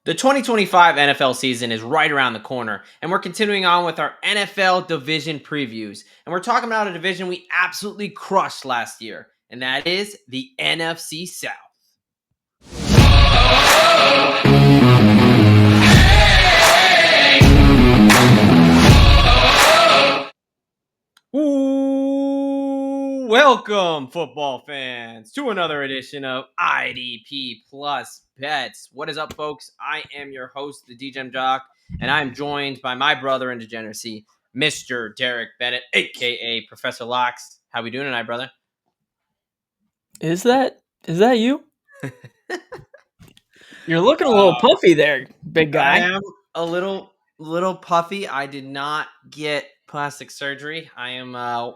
The 2025 NFL season is right around the corner, and we're continuing on with our NFL division previews. And we're talking about a division we absolutely crushed last year, and that is the NFC South. Ooh, welcome, football fans, to another edition of IDP Plus Bets. What is up, folks? I am your host, the Degen Docs, and I'm joined by my brother in degeneracy, Mr. Derek Bennett, a.k.a. Professor Locks. How we doing tonight, brother? Is that you? You're looking a little puffy there, big guy. I am a little puffy. I did not get plastic surgery. I am I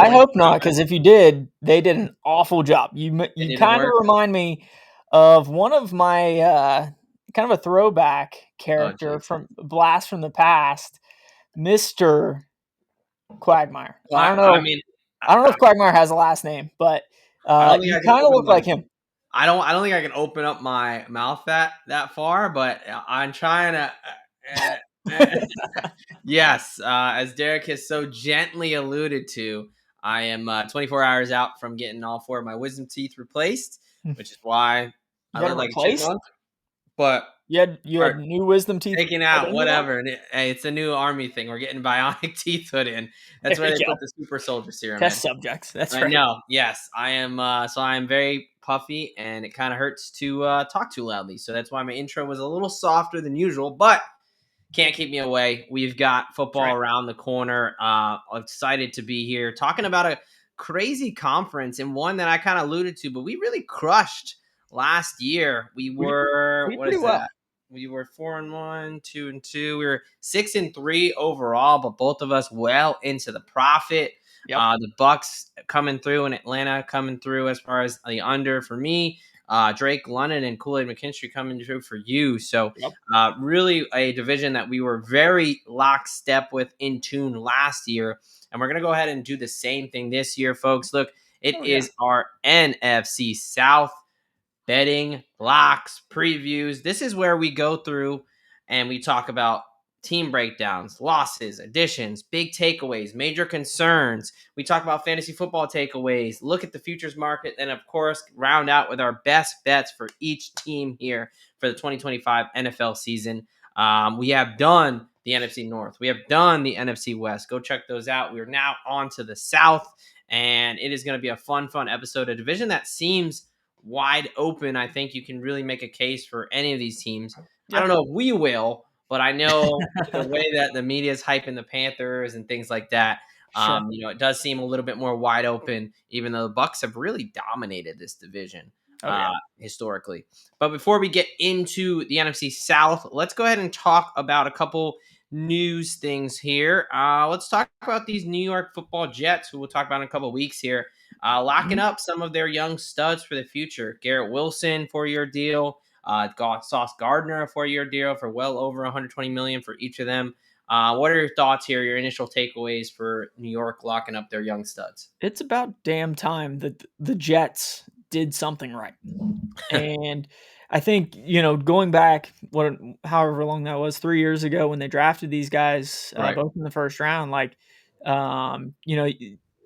hope not, because if you did, they did an awful job. You kind of remind me of one of my kind of a throwback character from Blast from the Past, Mr. Quagmire. I don't know. I don't know if Quagmire has a last name, but you kind of look like him. I don't think I can open up my mouth that far, but I'm trying to. Yes, as Derek has so gently alluded to, I am 24 hours out from getting all 4 of my wisdom teeth replaced, which is why I look like a chipmunk. But you had new wisdom teeth taken out, whatever. Hey, it's a new army thing. We're getting bionic teeth put in. That's where they put the super soldier serum. Test subjects. That's right. No, yes, I am. So I am very puffy, and it kind of hurts to talk too loudly. So that's why my intro was a little softer than usual, but can't keep me away. We've got football around the corner. Excited to be here talking about a crazy conference and one that I kind of alluded to, but we really crushed last year. We were We were 4-1, 2-2. We were 6-3 overall, but both of us well into the profit. Yep. The Bucs coming through and Atlanta coming through as far as the under for me. Drake London and Kool-Aid McKinstry coming through for you. So really a division that we were very lockstep with, in tune last year. And we're going to go ahead and do the same thing this year, folks. Look, it is our NFC South betting, locks, previews. This is where we go through and we talk about team breakdowns, losses, additions, big takeaways, major concerns. We talk about fantasy football takeaways, look at the futures market, and of course, round out with our best bets for each team here for the 2025 NFL season. We have done the NFC North. We have done the NFC West. Go check those out. We are now on to the South, and it is going to be a fun episode. A division that seems wide open. I think you can really make a case for any of these teams. I don't know if we will, but I know the way that the media is hyping the Panthers and things like that, it does seem a little bit more wide open, even though the Bucs have really dominated this division historically. But before we get into the NFC South, let's go ahead and talk about a couple news things here. Let's talk about these New York Football Jets, who we'll talk about in a couple of weeks here. Locking up some of their young studs for the future. Garrett Wilson, 4-year deal. Sauce Gardner, a 4-year deal for well over $120 million for each of them. What are your thoughts here, your initial takeaways for New York locking up their young studs? It's about damn time that the Jets did something right. And I think, going back, however long that was, 3 years ago when they drafted these guys, both in the first round,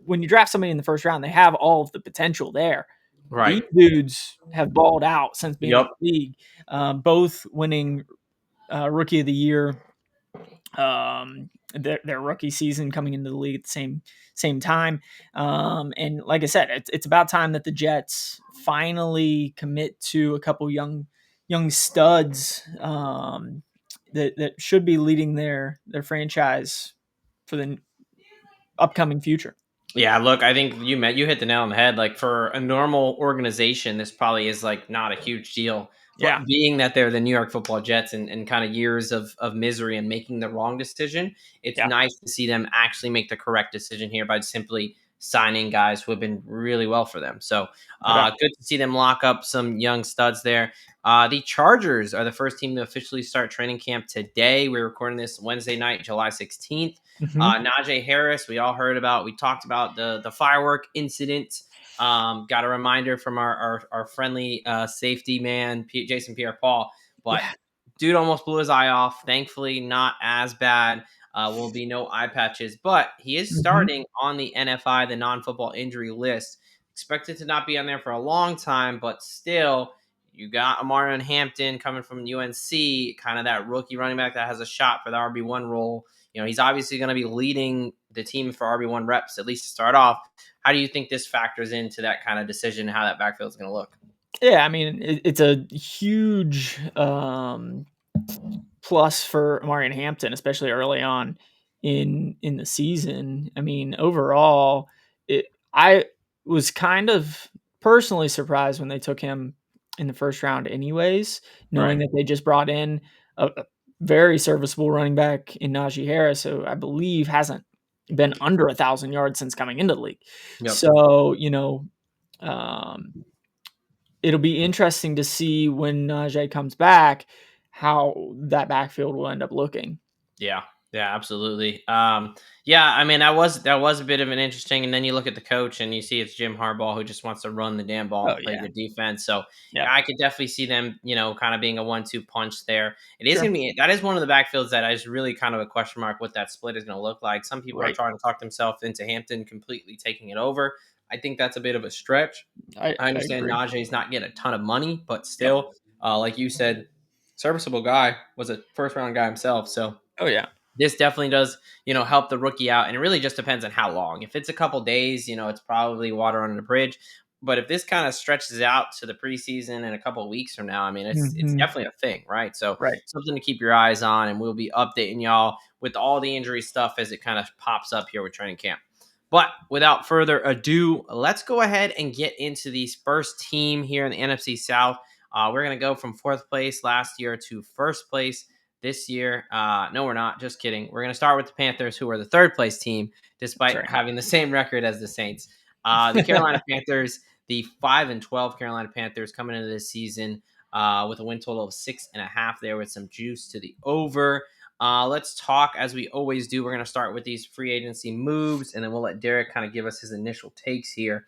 when you draft somebody in the first round, they have all of the potential there. Right. These dudes have balled out since being in the league, both winning Rookie of the Year, their rookie season coming into the league at the same time. And like I said, it's about time that the Jets finally commit to a couple young studs that should be leading their franchise for the upcoming future. Yeah, look, I think you hit the nail on the head. Like, for a normal organization, this probably is like not a huge deal. But being that they're the New York Football Jets and kind of years of misery and making the wrong decision, it's nice to see them actually make the correct decision here by simply signing guys who have been really well for them. So good to see them lock up some young studs there. The Chargers are the first team to officially start training camp today. We're recording this Wednesday night, July 16th. Najee Harris, we talked about the firework incident. Got a reminder from our friendly safety man, Jason Pierre-Paul. But dude almost blew his eye off. Thankfully, not as bad. Will be no eye patches, but he is starting on the NFI, the non-football injury list. Expected to not be on there for a long time, but still, you got Amarian Hampton coming from UNC, kind of that rookie running back that has a shot for the RB1 role. He's obviously going to be leading the team for RB1 reps, at least to start off. How do you think this factors into that kind of decision, how that backfield is going to look? Yeah, I mean, it's a huge plus for Amarian Hampton, especially early on in the season. I mean, overall, I was kind of personally surprised when they took him in the first round anyways, knowing that they just brought in a very serviceable running back in Najee Harris, who I believe hasn't been under 1,000 yards since coming into the league. Yep. So, it'll be interesting to see when Najee comes back how that backfield will end up looking. Yeah, absolutely. I mean, that was a bit of an interesting. And then you look at the coach and you see it's Jim Harbaugh who just wants to run the damn ball and play good defense. So I could definitely see them, kind of being a 1-2 punch there. It is going to be, that is one of the backfields that is really kind of a question mark what that split is going to look like. Some people are trying to talk themselves into Hampton completely taking it over. I think that's a bit of a stretch. I understand Najee's not getting a ton of money, but still, like you said, serviceable guy, was a first round guy himself. So this definitely does, help the rookie out. And it really just depends on how long. If it's a couple days, it's probably water under the bridge. But if this kind of stretches out to the preseason and a couple of weeks from now, I mean, it's definitely a thing, right? So something to keep your eyes on, and we'll be updating y'all with all the injury stuff as it kind of pops up here with training camp. But without further ado, let's go ahead and get into the first team here in the NFC South. We're going to go from 4th place last year to 1st place this year. No, we're not. Just kidding. We're going to start with the Panthers, who are the 3rd place team, despite having the same record as the Saints. The Carolina Panthers, the 5-12 Carolina Panthers coming into this season with a win total of 6.5 there with some juice to the over. Let's talk, as we always do. We're going to start with these free agency moves, and then we'll let Derek kind of give us his initial takes here.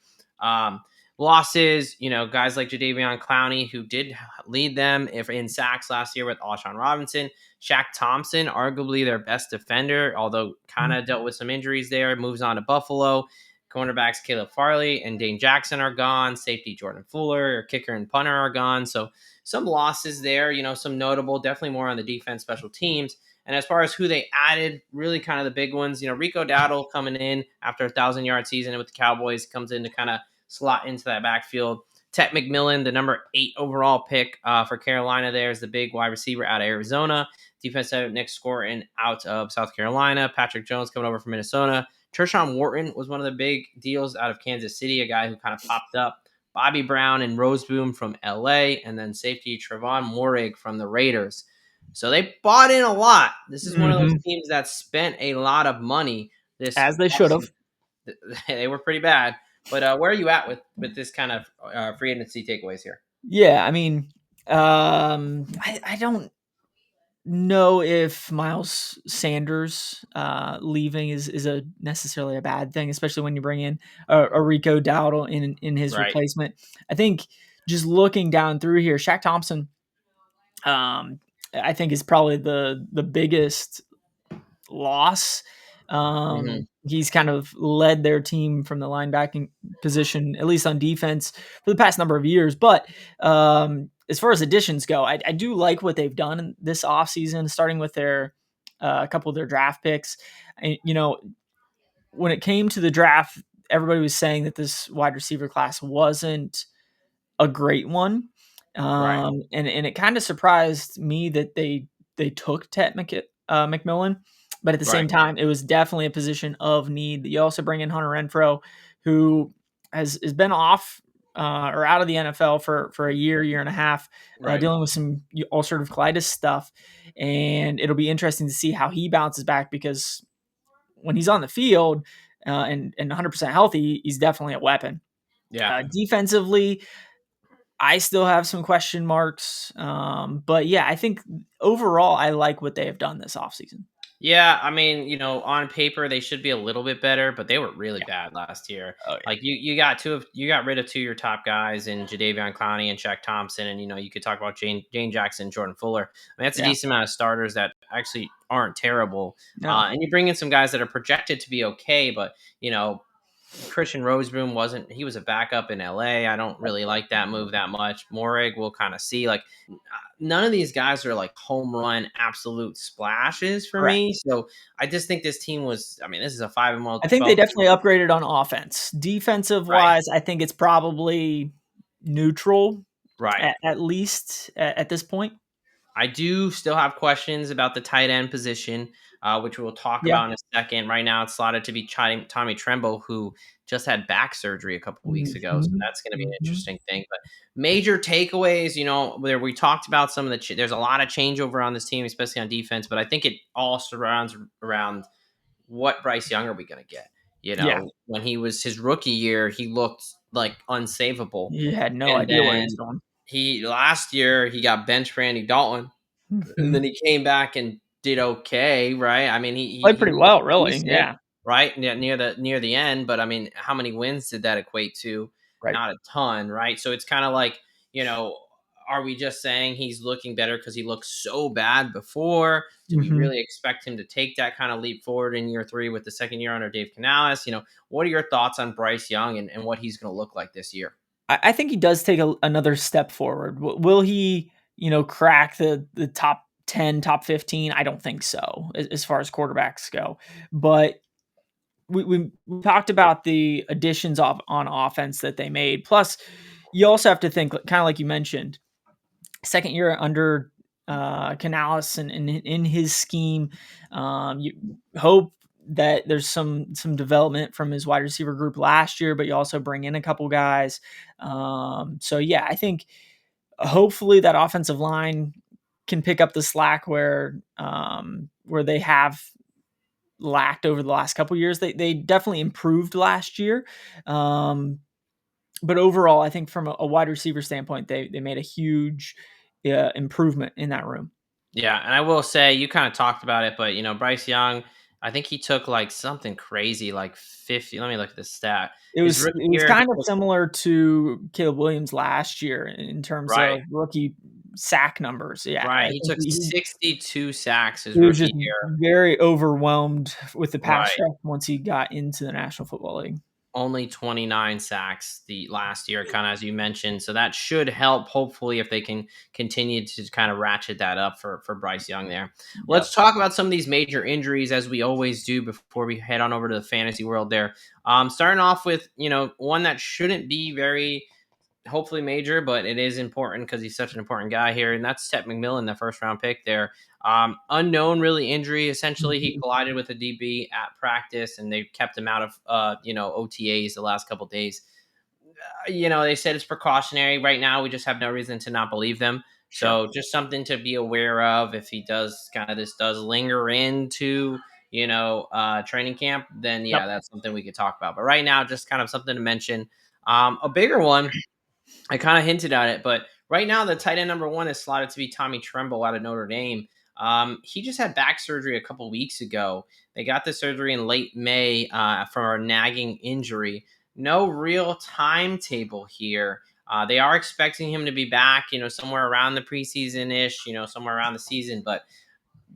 Losses, guys like Jadeveon Clowney, who did lead them in sacks last year with Alshon Robinson. Shaq Thompson, arguably their best defender, although kind of dealt with some injuries there, moves on to Buffalo. Cornerbacks Caleb Farley and Dane Jackson are gone. Safety Jordan Fuller, kicker and punter are gone. So some losses there, some notable, definitely more on the defense, special teams. And as far as who they added, really kind of the big ones, Rico Dowdle coming in after a 1,000-yard season with the Cowboys, comes in to kind of slot into that backfield. Tet McMillan, the number 8 overall pick for Carolina there, is the big wide receiver out of Arizona. Defensive Nick Scourton out of South Carolina. Patrick Jones coming over from Minnesota. Tershawn Wharton was one of the big deals out of Kansas City, a guy who kind of popped up. Bobby Brown and Roseboom from LA, and then safety Trevon Moehrig from the Raiders. So they bought in a lot. This is one of those teams that spent a lot of money. As they should have. They were pretty bad. But where are you at with this kind of free agency takeaways here? Yeah, I mean, I don't know if Miles Sanders leaving is a necessarily a bad thing, especially when you bring in a Rico Dowdle in his replacement. I think just looking down through here, Shaq Thompson, I think is probably the biggest loss. He's kind of led their team from the linebacking position, at least on defense, for the past number of years. But as far as additions go, I do like what they've done in this offseason, starting with their a couple of their draft picks. And, when it came to the draft, everybody was saying that this wide receiver class wasn't a great one. And it kind of surprised me that they took Tet McMillan. But at the same time, it was definitely a position of need. You also bring in Hunter Renfrow, who has been off or out of the NFL for a year and a half, dealing with some ulcerative colitis stuff. And it'll be interesting to see how he bounces back, because when he's on the field and 100% healthy, he's definitely a weapon. Defensively, I still have some question marks. But yeah, I think overall, I like what they have done this offseason. Yeah, I mean, on paper they should be a little bit better, but they were really Yeah. bad last year. Oh yeah. Like you got rid of two of your top guys in Jadeveon Clowney and Shaq Thompson, and you could talk about Jane Jackson, Jordan Fuller. I mean, that's a Yeah. decent amount of starters that actually aren't terrible. No. And you bring in some guys that are projected to be okay, but Christian Roseboom he was a backup in LA. I don't really like that move that much. Morig, we'll kind of see. Like, none of these guys are like home run absolute splashes for Correct. me. So I just think this team was, I mean, this is a 5-12. I think they definitely upgraded on offense. Defensive wise, I think it's probably neutral, Right. at least at this point. I do still have questions about the tight end position, which we'll talk Yeah. about in a second. Right now, it's slotted to be Tommy Tremble, who just had back surgery a couple weeks ago. So Mhm. that's going to be an Mhm. interesting thing. But major takeaways, where we talked about some of there's a lot of changeover on this team, especially on defense. But I think it all surrounds around what Bryce Young are we going to get? Yeah. When he was his rookie year, he looked like unsavable. You had no And idea where then he's going. last year he got benched for Andy Dalton, and Mhm. then he came back and did okay, right? I mean, Played he pretty looked well, really. decent, Yeah. right? Near the end, but I mean, how many wins did that equate to? Right. Not a ton, right? So it's kind of like, are we just saying he's looking better because he looked so bad before? Do we Mhm. really expect him to take that kind of leap forward in year 3 with the second year under Dave Canales? What are your thoughts on Bryce Young and what he's going to look like this year? I think he does take another step forward. Will he, crack the top 10, top 15? I don't think so, as far as quarterbacks go. But we talked about the additions on offense that they made. Plus, you also have to think, kind of like you mentioned, second year under Canales and in his scheme. You hope that there's some development from his wide receiver group last year, but you also bring in a couple guys. So yeah, I think hopefully that offensive line can pick up the slack where they have lacked over the last couple years. They definitely improved last year. But overall, I think from a wide receiver standpoint, they made a huge improvement in that room. Yeah, and I will say you kind of talked about it, but Bryce Young, I think he took like something crazy, like 50. Let me look at the stat. His rookie It was year, he kind of took similar to Caleb Williams last year in terms right, of rookie sack numbers. Yeah, I right. He think took 62 sacks his he was just rookie year. very overwhelmed with the pass Right. rush once he got into the National Football League. Only 29 sacks the last year, kind of as you mentioned. So that should help, hopefully, if they can continue to kind of ratchet that up for Bryce Young there. Yep. Let's talk about some of these major injuries as we always do before we head on over to the fantasy world there. Starting off with, one that shouldn't be very hopefully major, but it is important because he's such an important guy here, and that's Tet McMillan, the first round pick there. Unknown, really injury. Essentially, he Mhm. collided with a DB at practice, and they kept him out of OTAs the last couple days. They said it's precautionary. Right now, we just have no reason to not believe them. Sure. So just something to be aware of if he does this does linger into training camp, then Yep. yeah, that's something we could talk about. But right now, just kind of something to mention. A bigger one, I kind of hinted at it, but right now the tight end number 1 is slotted to be Tommy Tremble out of Notre Dame. He just had back surgery a couple weeks ago. They got the surgery in late May for a nagging injury. No real timetable here. They are expecting him to be back, somewhere around the preseason ish, somewhere around the season. But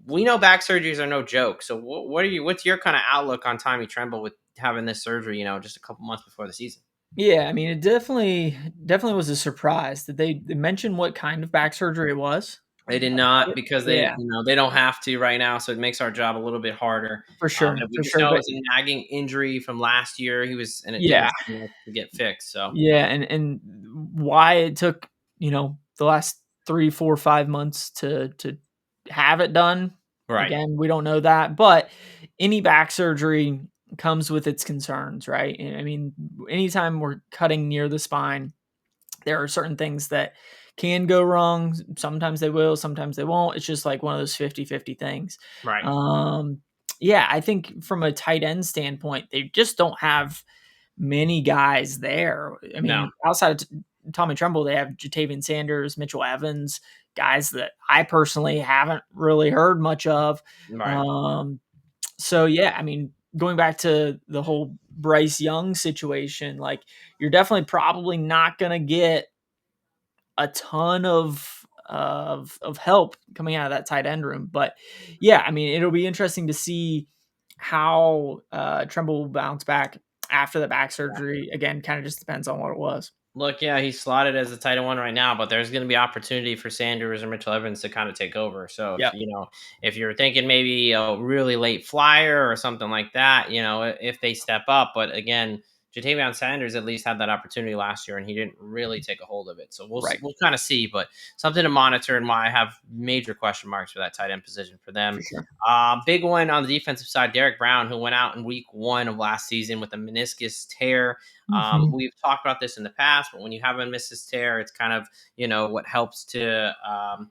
we know back surgeries are no joke. So what's your kind of outlook on Tommy Tremble with having this surgery, just a couple months before the season? Yeah, I mean, it definitely was a surprise that they mentioned what kind of back surgery it was. They did not because Yeah, they don't have to right now, so it makes our job a little bit harder. for sure, But we for just sure. know it But was a nagging injury from last year. And it didn't yeah, seem like to get fixed. So yeah, and why it took the last 3, 4, 5 months to have it done. right, Again, we don't know that, but any back surgery comes with its concerns, right? I mean, anytime we're cutting near the spine, there are certain things that can go wrong. Sometimes they will, sometimes they won't. It's just like one of those 50-50 things. right. Yeah, I think from a tight end standpoint, they just don't have many guys there. I No, mean, outside of Tommy Tremble, they have Jatavian Sanders, Mitchell Evans, guys that I personally haven't really heard much of. Right. So yeah, I mean, going back to the whole Bryce Young situation, like you're definitely probably not going to get a ton of help coming out of that tight end room. But yeah, I mean, it'll be interesting to see how Tremble will bounce back after the back surgery. Again, kind of just depends on what it was. Look, yeah, he's slotted as the tight end one right now, but there's going to be opportunity for Sanders or Mitchell Evans to kind of take over. So if Yep. if you're thinking maybe a really late flyer or something like that, if they step up, but again, Jatavion Sanders at least had that opportunity last year, and he didn't really take a hold of it. So Right. we'll kind of see, but something to monitor, and why I have major question marks for that tight end position for them. For sure. Big one on the defensive side, Derek Brown, who went out in week 1 of last season with a meniscus tear. We've talked about this in the past, but when you have a meniscus tear, it's kind of, what helps to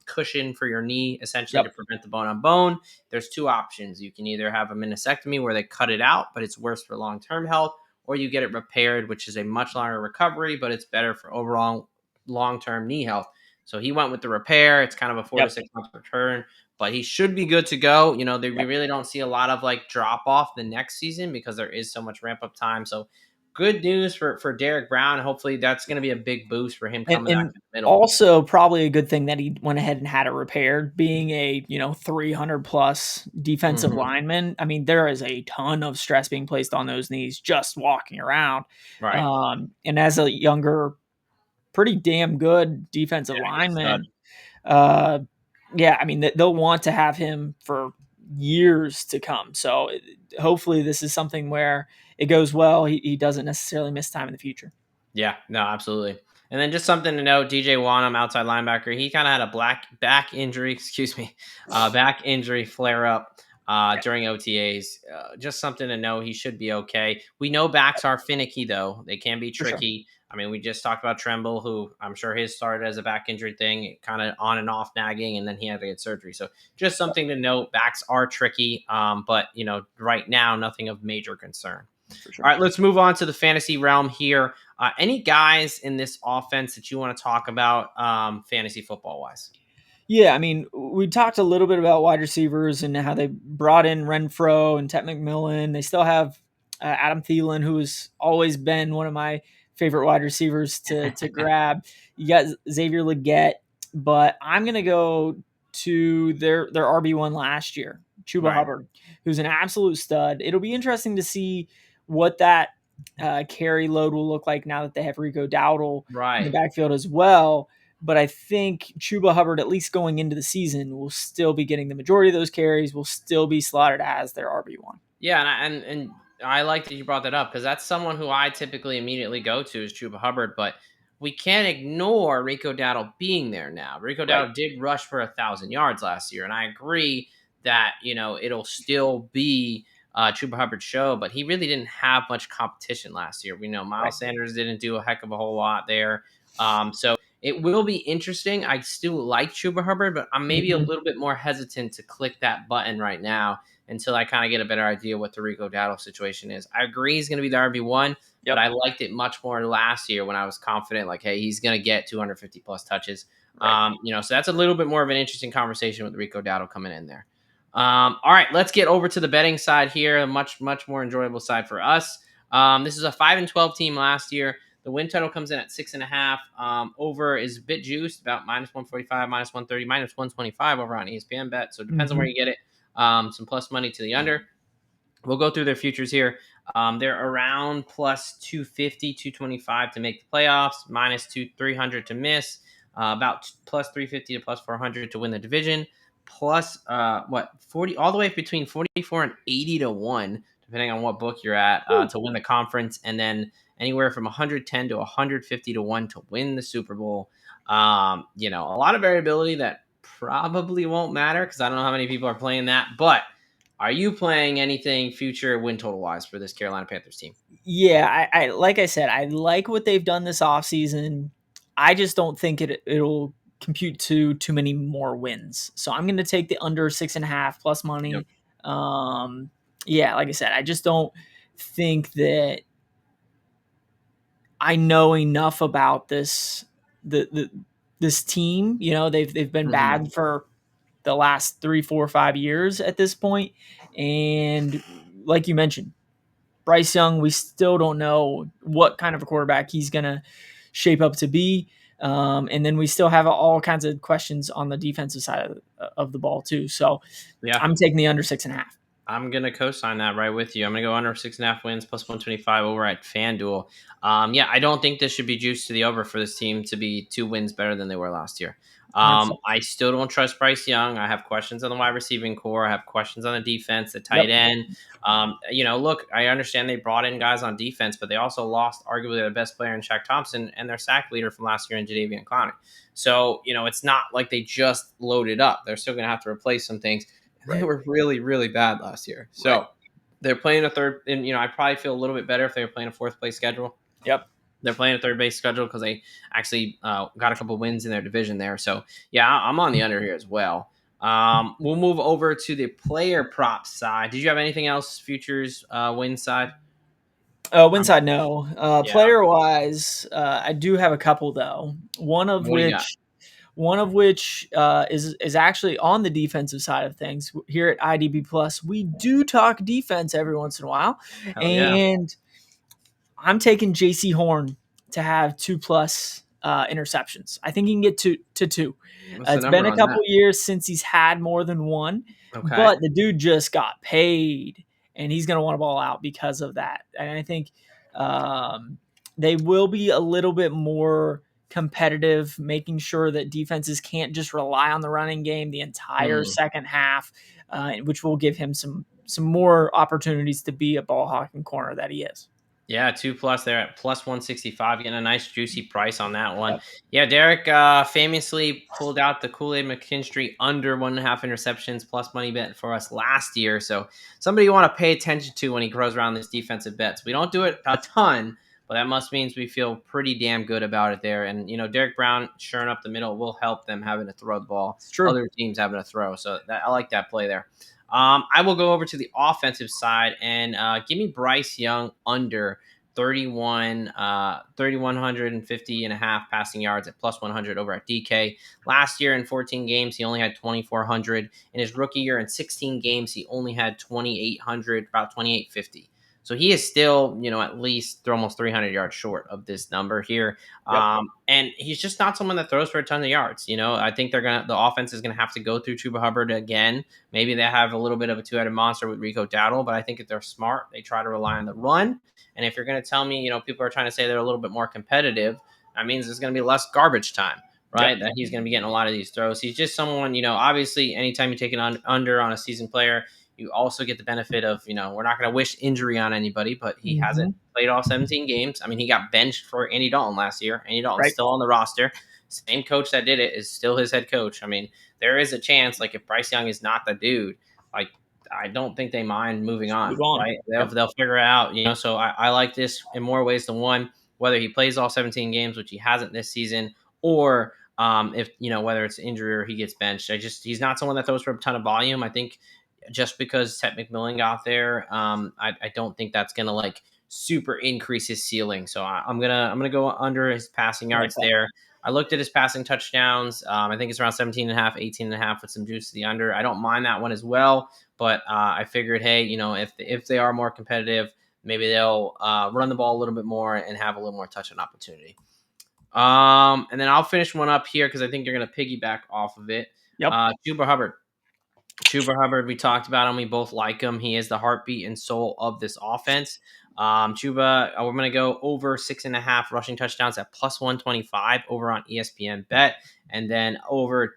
cushion for your knee, essentially, to prevent the bone on bone. There's 2 options. You can either have a meniscectomy where they cut it out, but it's worse for long-term health, or you get it repaired, which is a much longer recovery, but it's better for overall long-term knee health. So he went with the repair. It's kind of a 4 to 6 month return, but he should be good to go. We really don't see a lot of drop off the next season because there is so much ramp up time. So good news for Derek Brown. Hopefully that's going to be a big boost for him coming back to the middle. Also, probably a good thing that he went ahead and had it repaired. Being a 300 plus defensive lineman, I mean, there is a ton of stress being placed on those knees just walking around. Right. And as a younger, pretty damn good defensive lineman, I mean, they'll want to have him for years to come. So hopefully this is something where it goes well. He doesn't necessarily miss time in the future. Yeah, no, absolutely. And then just something to note, DJ Wanham, outside linebacker, he kind of had a back injury, back injury flare up during OTAs. Just something to know. He should be okay. We know backs are finicky, though. They can be tricky. I mean, we just talked about Tremble, who I'm sure his started as a back injury thing, kind of on and off nagging, and then he had to get surgery. So just something to note. Backs are tricky, but, right now, nothing of major concern. Sure. All right, let's move on to the fantasy realm here. Any guys in this offense that you want to talk about fantasy football wise? Yeah, I mean, we talked a little bit about wide receivers and how they brought in Renfro and Ted McMillan. They still have Adam Thielen, who has always been one of my favorite wide receivers to grab. You got Xavier Legette, but I'm going to go to their RB1 last year, Chuba Hubbard, who's an absolute stud. It'll be interesting to see what that carry load will look like now that they have Rico Dowdle in the backfield as well. But I think Chuba Hubbard, at least going into the season, will still be getting the majority of those carries, will still be slotted as their RB1. Yeah, and I like that you brought that up because that's someone who I typically immediately go to is Chuba Hubbard, but we can't ignore Rico Dowdle being there now. Rico Dowdle did rush for 1,000 yards last year, and I agree that, it'll still be Chuba Hubbard's show, but he really didn't have much competition last year. We know Miles Sanders didn't do a heck of a whole lot there. So it will be interesting. I still like Chuba Hubbard, but I'm maybe a little bit more hesitant to click that button right now until I kind of get a better idea what the Rico Dowdle situation is. I agree he's going to be the RB1, but I liked it much more last year when I was confident, like, hey, he's going to get 250 plus touches. So that's a little bit more of an interesting conversation with Rico Dowdle coming in there. All right, let's get over to the betting side here. A much more enjoyable side for us. This is a 5-12 team last year. The win total comes in at 6.5. Over is a bit juiced, about -145, -130, -125 over on ESPN Bet. So it depends on where you get it. Some plus money to the under. We'll go through their futures here. They're around plus 250, 225 to make the playoffs, -300 to miss, about plus 350 to plus 400 to win the division, plus 40 all the way between 44 and 80 to 1, depending on what book you're at, to win the conference, and then anywhere from 110 to 150 to 1 to win the Super Bowl. A lot of variability that probably won't matter because I don't know how many people are playing that, but are you playing anything future win total wise for this Carolina Panthers team? Yeah, I like I said, I like what they've done this offseason. I just don't think it'll compute to too many more wins. So I'm going to take the under 6.5 plus money. Yep. Like I said, I just don't think that I know enough about this, the this team. They've been bad for the last 3, 4, 5 years at this point. And like you mentioned, Bryce Young, we still don't know what kind of a quarterback he's going to shape up to be. And then we still have all kinds of questions on the defensive side of the ball too. So I'm taking the under 6.5. I'm going to co-sign that right with you. I'm going to go under 6.5 wins plus 125 over at FanDuel. I don't think this should be juiced to the over for this team to be 2 wins better than they were last year. I still don't trust Bryce Young. I have questions on the wide receiving core. I have questions on the defense, the tight end. Look, I understand they brought in guys on defense, but they also lost arguably their best player in Shaq Thompson and their sack leader from last year in Jadeveon Clowney. So, it's not like they just loaded up. They're still going to have to replace some things. They were really, really bad last year. So they're playing a third, and I probably feel a little bit better if they were playing a fourth place schedule. Yep. They're playing a third base schedule because they actually got a couple wins in their division there. So I'm on the under here as well. We'll move over to the player prop side. Did you have anything else? Futures win side? Win side, no. Player wise, I do have a couple though. One of which is actually on the defensive side of things. Here at IDB Plus, we do talk defense every once in a while. I'm taking JC Horn to have 2+ interceptions. I think he can get to 2. It's been a couple years since he's had more than 1, but the dude just got paid, and he's going to want to ball out because of that. And I think they will be a little bit more competitive, making sure that defenses can't just rely on the running game the entire second half, which will give him some more opportunities to be a ball hawking corner that he is. Yeah, 2+ there at plus 165, getting a nice juicy price on that one. Yeah, Derek famously pulled out the Kool-Aid McKinstry under 1.5 interceptions plus money bet for us last year. So somebody you want to pay attention to when he grows around this defensive bets. We don't do it a ton, but that must means we feel pretty damn good about it there. And, Derek Brown shoring up the middle will help them having to throw the ball. It's true. Other teams having to throw. So I like that play there. I will go over to the offensive side and give me Bryce Young under 3,150.5 passing yards at plus 100 over at DK. Last year in 14 games, he only had 2,400. In his rookie year in 16 games, he only had 2,800, about 2,850. So he is still, at least almost 300 yards short of this number here. And he's just not someone that throws for a ton of yards. I think the offense is going to have to go through Chuba Hubbard again. Maybe they have a little bit of a 2-headed monster with Rico Dowdle, but I think if they're smart, they try to rely on the run. And if you're going to tell me, people are trying to say they're a little bit more competitive, that means there's going to be less garbage time, right? That he's going to be getting a lot of these throws. He's just someone, obviously anytime you take an under on a seasoned player, you also get the benefit of, we're not going to wish injury on anybody, but he hasn't played all 17 games. I mean, he got benched for Andy Dalton last year. Andy Dalton's still on the roster. Same coach that did it is still his head coach. I mean, there is a chance, like if Bryce Young is not the dude, like I don't think they mind moving on, right? They'll figure it out, So I like this in more ways than one, whether he plays all 17 games, which he hasn't this season, or if, whether it's injury or he gets benched. He's not someone that throws for a ton of volume. I think just because Ted McMillan got there, I don't think that's gonna like super increase his ceiling. So I'm gonna go under his passing yards there. I looked at his passing touchdowns. I think it's around 17.5, 18.5 with some juice to the under. I don't mind that one as well, but I figured, hey, if they are more competitive, maybe they'll run the ball a little bit more and have a little more touchdown opportunity. And then I'll finish one up here because I think you're gonna piggyback off of it. Chuba Hubbard, we talked about him. We both like him. He is the heartbeat and soul of this offense. Chuba, we're going to go over 6.5 rushing touchdowns at plus 125 over on ESPN Bet, and then over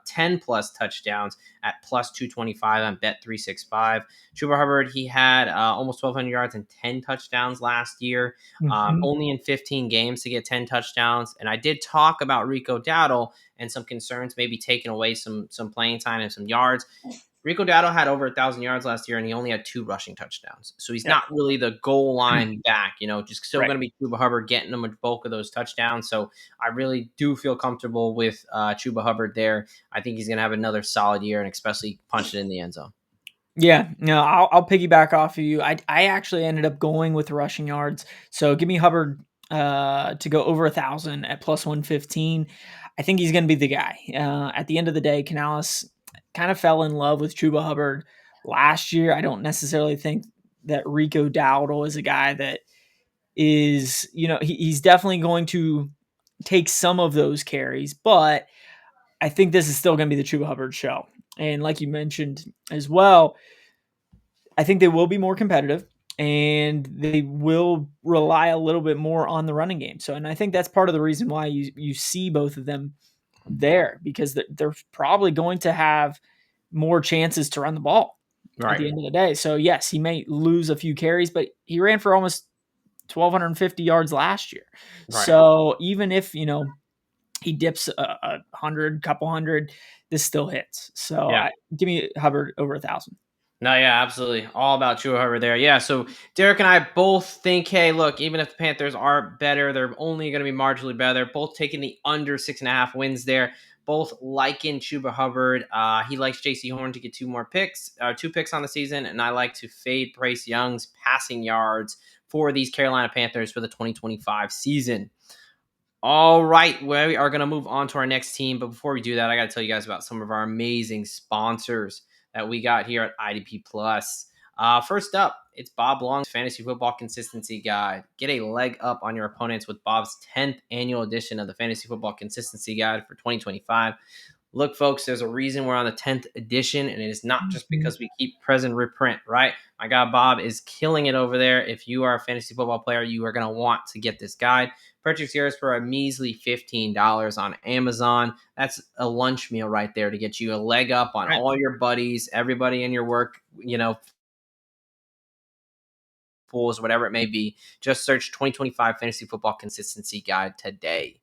10 plus touchdowns at plus 225 on Bet 365. Chuba Hubbard, he had almost 1,200 yards and 10 touchdowns last year, only in 15 games to get 10 touchdowns. And I did talk about Rico Dowdle and some concerns, maybe taking away some playing time and some yards. Rico Dowdle had over 1,000 yards last year, and he only had 2 rushing touchdowns. So he's not really the goal line back, just still going to be Chuba Hubbard getting them a bulk of those touchdowns. So I really do feel comfortable with Chuba Hubbard there. I think he's going to have another solid year, and especially punch it in the end zone. Yeah, no, I'll piggyback off of you. I actually ended up going with rushing yards. So give me Hubbard to go over 1,000 at plus 115. I think he's going to be the guy. At the end of the day, Canales kind of fell in love with Chuba Hubbard last year. I don't necessarily think that Rico Dowdle is a guy that is, he's definitely going to take some of those carries, but I think this is still going to be the Chuba Hubbard show. And like you mentioned as well, I think they will be more competitive and they will rely a little bit more on the running game. So, and I think that's part of the reason why you see both of them there, because they're probably going to have more chances to run the ball at the end of the day. So yes, he may lose a few carries, but he ran for almost 1,250 yards last year. Right. So even if, he dips a hundred, couple hundred, this still hits. So give me Hubbard over 1,000. No, yeah, absolutely. All about Chuba Hubbard there. Yeah, so Derek and I both think, hey, look, even if the Panthers are better, they're only going to be marginally better. Both taking the under 6.5 wins there. Both liking Chuba Hubbard. He likes J.C. Horn to get 2 picks on the season, and I like to fade Bryce Young's passing yards for these Carolina Panthers for the 2025 season. All right, we are going to move on to our next team. But before we do that, I got to tell you guys about some of our amazing sponsors that we got here at IDP Plus. First up, it's Bob Long's Fantasy Football Consistency Guide. Get a leg up on your opponents with Bob's 10th annual edition of the Fantasy Football Consistency Guide for 2025. Look, folks, there's a reason we're on the 10th edition, and it is not just because we keep present reprint, right? My guy Bob is killing it over there. If you are a fantasy football player, you are going to want to get this guide. Purchase yours for a measly $15 on Amazon. That's a lunch meal right there to get you a leg up on all your buddies, everybody in your work, pools, whatever it may be. Just search 2025 Fantasy Football Consistency Guide today.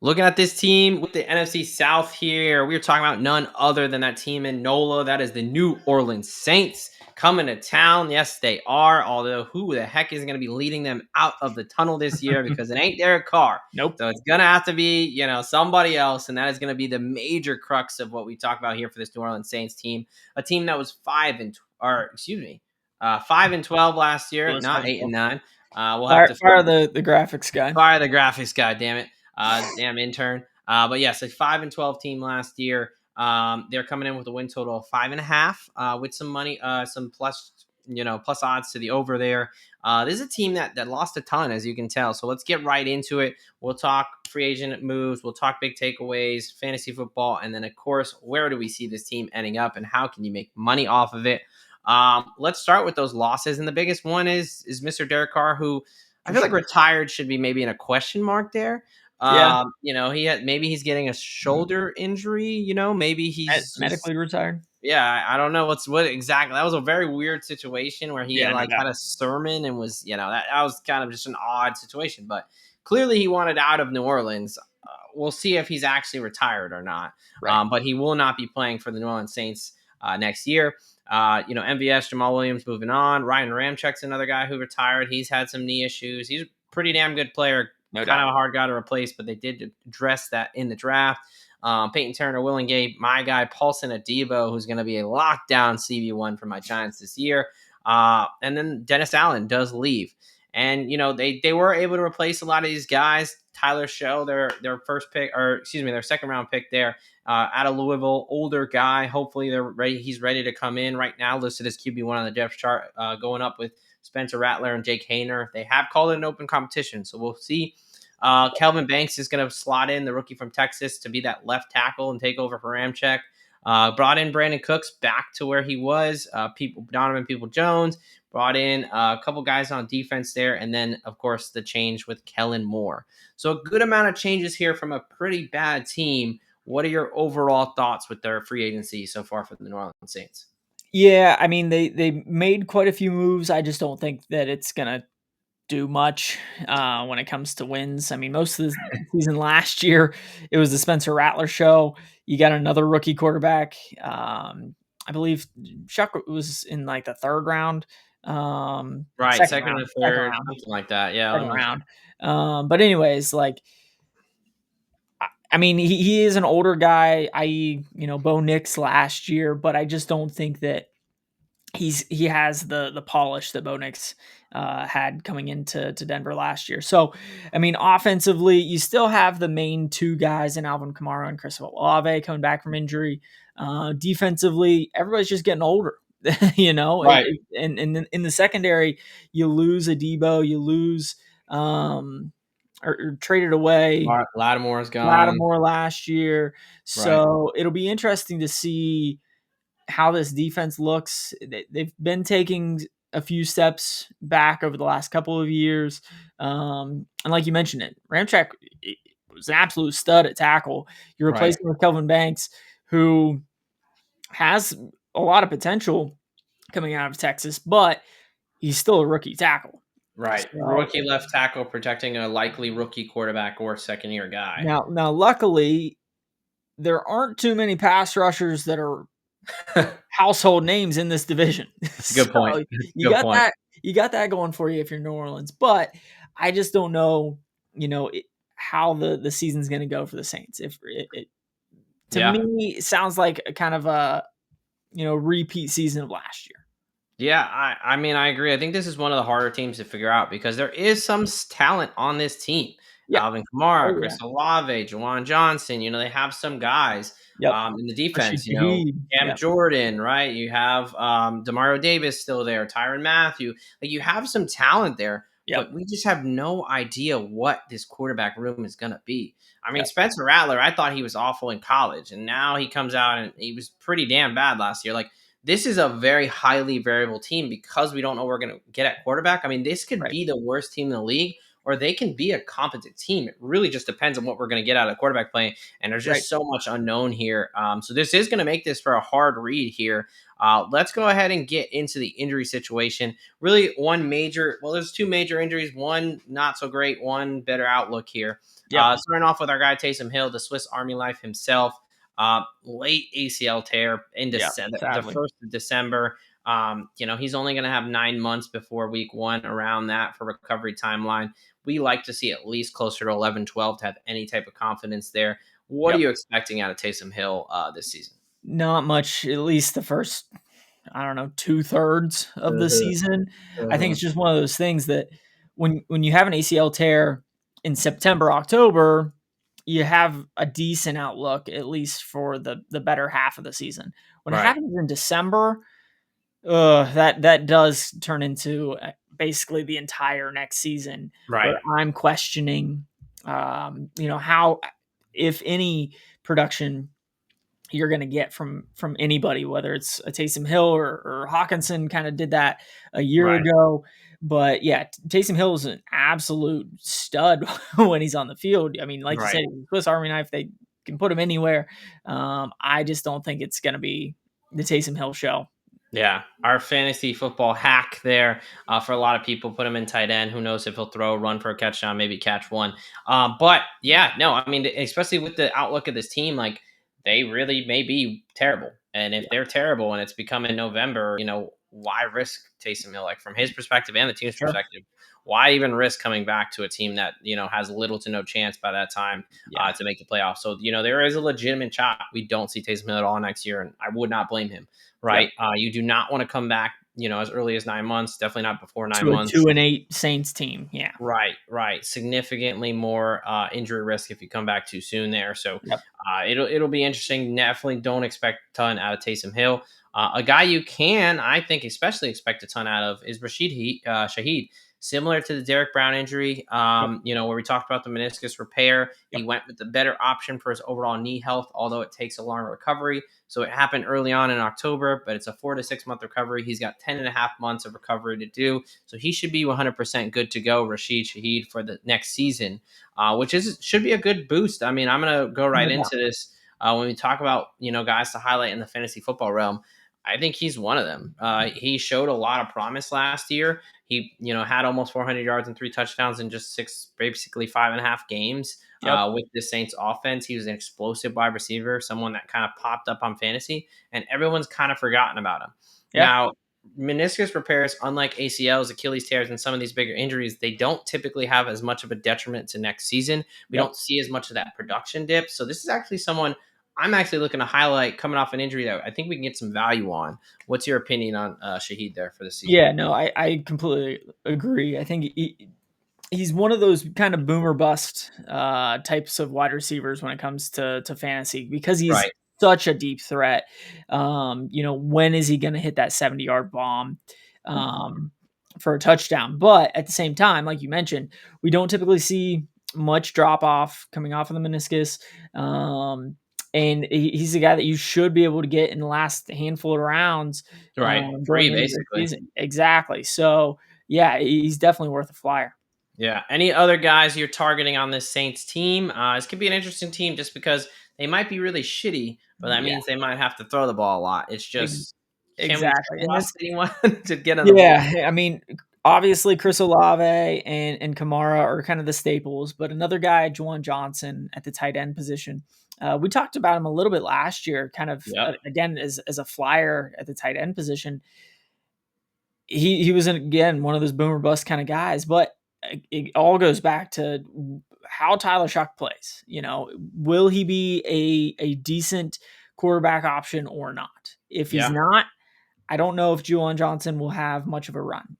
Looking at this team with the NFC South here, we're talking about none other than that team in NOLA. That is the New Orleans Saints coming to town. Yes, they are. Although who the heck is going to be leading them out of the tunnel this year? Because it ain't Derek Carr. Nope. So it's going to have to be, somebody else. And that is going to be the major crux of what we talk about here for this New Orleans Saints team. A team that was 5-12 last year, not 8-9. We'll have to fire the graphics guy. Fire the graphics guy, damn it. Damn intern. But yes, a 5-12 team last year. They're coming in with a win total of 5.5, with some money, some plus odds to the over there. This is a team that lost a ton, as you can tell. So let's get right into it. We'll talk free agent moves. We'll talk big takeaways, fantasy football, and then of course, where do we see this team ending up, and how can you make money off of it? Let's start with those losses, and the biggest one is Mr. Derek Carr, who I feel like retired should be maybe in a question mark there. Maybe he's getting a shoulder injury. Maybe he's medically retired. Yeah, I don't know what exactly. That was a very weird situation where he had a sermon and was, that was kind of just an odd situation. But clearly he wanted out of New Orleans. We'll see if he's actually retired or not. Right. But he will not be playing for the New Orleans Saints next year. MVS, Jamal Williams moving on. Ryan Ramchek's another guy who retired. He's had some knee issues. He's a pretty damn good player. Kind of a hard guy to replace, but they did address that in the draft. Peyton Turner, Will and Gabe, my guy, Paulson Adebo, who's going to be a lockdown CB1 for my Giants this year. And then Dennis Allen does leave. And, they were able to replace a lot of these guys. Tyler Show, their second round pick there out of Louisville, older guy. Hopefully he's ready to come in right now, listed as QB1 on the depth chart, going up with Spencer Rattler and Jake Hayner. They have called it an open competition, so we'll see. Kelvin Banks is going to slot in, the rookie from Texas, to be that left tackle and take over for Ramczyk. Brought in Brandon Cooks back to where he was. Donovan People-Jones. Brought in a couple guys on defense there. And then, of course, the change with Kellen Moore. So a good amount of changes here from a pretty bad team. What are your overall thoughts with their free agency so far for the New Orleans Saints? Yeah, I mean, they made quite a few moves. I just don't think that it's going to do much when it comes to wins. I mean, most of the season last year, it was the Spencer Rattler show. You got another rookie quarterback. I believe Chuck was in like the third round. Right, second or third, something like that. Yeah, second round. But anyways, like, I mean, he is an older guy, i.e., Bo Nix last year, but I just don't think that he has the polish that Bo Nix had coming into Denver last year. So, I mean, offensively, you still have the main two guys in Alvin Kamara and Chris Olave coming back from injury. Defensively, everybody's just getting older. Right. And in the secondary, you lose a Debo, you lose or traded away Lattimore's gone. Lattimore last year. So it'll be interesting to see how this defense looks. They've been taking a few steps back over the last couple of years. And like you mentioned it, Ramczyk was an absolute stud at tackle. You're replacing with Kelvin Banks, who has a lot of potential coming out of Texas, but he's still a rookie tackle. Right. So, rookie left tackle protecting a likely rookie quarterback or second-year guy. Now, luckily, there aren't too many pass rushers that are household names in this division. That's a good point. You got that going for you if you're New Orleans, but I just don't know, how the season's going to go for the Saints. If to me, it sounds like a kind of a repeat season of last year. Yeah, I mean, I agree. I think this is one of the harder teams to figure out because there is some talent on this team. Yeah. Alvin Kamara, Chris Olave, Juwan Johnson. They have some guys in the defense. Cam Jordan, right? You have Demario Davis still there, Tyrann Mathieu. Like, you have some talent there, but we just have no idea what this quarterback room is going to be. I mean, Spencer Rattler, I thought he was awful in college, and now he comes out and he was pretty damn bad last year. Like, this is a very highly variable team because we don't know what we're going to get at quarterback. I mean, this could be the worst team in the league, or they can be a competent team. It really just depends on what we're going to get out of quarterback play, and there's just so much unknown here. So this is going to make this for a hard read here. Let's go ahead and get into the injury situation. Really, there's two major injuries, one not so great, one better outlook here. Starting off with our guy Taysom Hill, the Swiss Army Life himself. Late ACL tear in December, the 1st of December. He's only going to have 9 months before week 1, around that for recovery timeline. We like to see at least closer to 11, 12 to have any type of confidence there. What are you expecting out of Taysom Hill this season? Not much, at least the first, 2/3 of the season. I think it's just one of those things that when you have an ACL tear in September, October, you have a decent outlook, at least for the better half of the season. When it happens in December, that does turn into basically the entire next season. Where I'm questioning, how, if any, production you're going to get from anybody, whether it's a Taysom Hill or Hawkinson kind of did that a year ago. But yeah, Taysom Hill is an absolute stud when he's on the field. I mean, like you said, Swiss Army knife, they can put him anywhere. I just don't think it's going to be the Taysom Hill show. Yeah, our fantasy football hack there for a lot of people, put him in tight end. Who knows if he'll throw, run for a touchdown, maybe catch one. But yeah, no, I mean, especially with the outlook of this team, like, they really may be terrible. And if they're terrible and it's becoming November, why risk Taysom Hill? Like, from his perspective and the team's perspective, why even risk coming back to a team that, has little to no chance by that time to make the playoffs? So, there is a legitimate shot we don't see Taysom Hill at all next year, and I would not blame him. Right. You do not want to come back, as early as 9 months, definitely not before 9 months. 2-8 Saints team. Yeah. Right. Significantly more injury risk if you come back too soon there. So it'll be interesting. Definitely don't expect a ton out of Taysom Hill. A guy you can, I think, especially expect a ton out of is Rashid Shaheed. Similar to the Derek Brown injury, where we talked about the meniscus repair. He went with the better option for his overall knee health, although it takes a longer recovery. So it happened early on in October, but it's a 4 to 6 month recovery. He's got 10.5 months of recovery to do. So he should be 100% good to go, Rashid Shaheed, for the next season, which should be a good boost. I mean, I'm going to go right into this when we talk about, guys to highlight in the fantasy football realm. I think he's one of them. He showed a lot of promise last year. He, had almost 400 yards and 3 touchdowns in just 5.5 games with the Saints offense. He was an explosive wide receiver, someone that kind of popped up on fantasy, and everyone's kind of forgotten about him. Now, meniscus repairs, unlike ACLs, Achilles tears, and some of these bigger injuries, they don't typically have as much of a detriment to next season. We don't see as much of that production dip. So this is actually someone I'm actually looking to highlight coming off an injury that I think we can get some value on. What's your opinion on Shaheed there for the season? Yeah, no, I completely agree. I think he's one of those kind of boomer bust types of wide receivers when it comes to fantasy, because he's Right. such a deep threat. When is he going to hit that 70-yard bomb for a touchdown? But at the same time, like you mentioned, we don't typically see much drop off coming off of the meniscus. And he's a guy that you should be able to get in the last handful of rounds Right. going Free, into the basically. season. Exactly. So, yeah, he's definitely worth a flyer. Yeah. Any other guys you're targeting on this Saints team? This could be an interesting team just because they might be really shitty, but that Yeah, means they might have to throw the ball a lot. It's just, can we exactly. And trust this, anyone to get on the ball? yeah, I mean, obviously Chris Olave and Kamara are kind of the staples, but another guy, Juwan Johnson at the tight end position. We talked about him a little bit last year, kind of Yep. again as a flyer at the tight end position. He was again one of those boomer bust kind of guys, but it all goes back to how Tyler Shough plays. Will he be a decent quarterback option or not? If he's Yeah. not, I don't know if Juwan Johnson will have much of a run.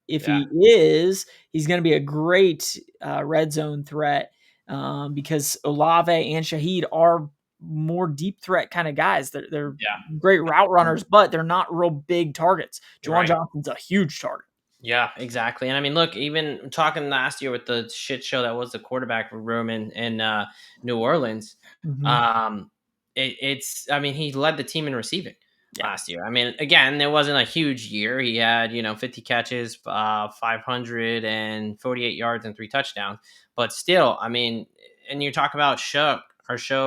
If Yeah. he is, he's going to be a great red zone threat because Olave and Shaheed are more deep threat kind of guys. They're Yeah. great route runners, but they're not real big targets. Juwan Right. Johnson's a huge target. Yeah, exactly. And I mean, look, even talking last year with the shit show that was the quarterback room in New Orleans, Mm-hmm. um, it's, I mean, he led the team in receiving Yeah. last year. I mean, again, it wasn't a huge year. He had, 50 catches, 548 yards and 3 touchdowns. But still, I mean, and you talk about show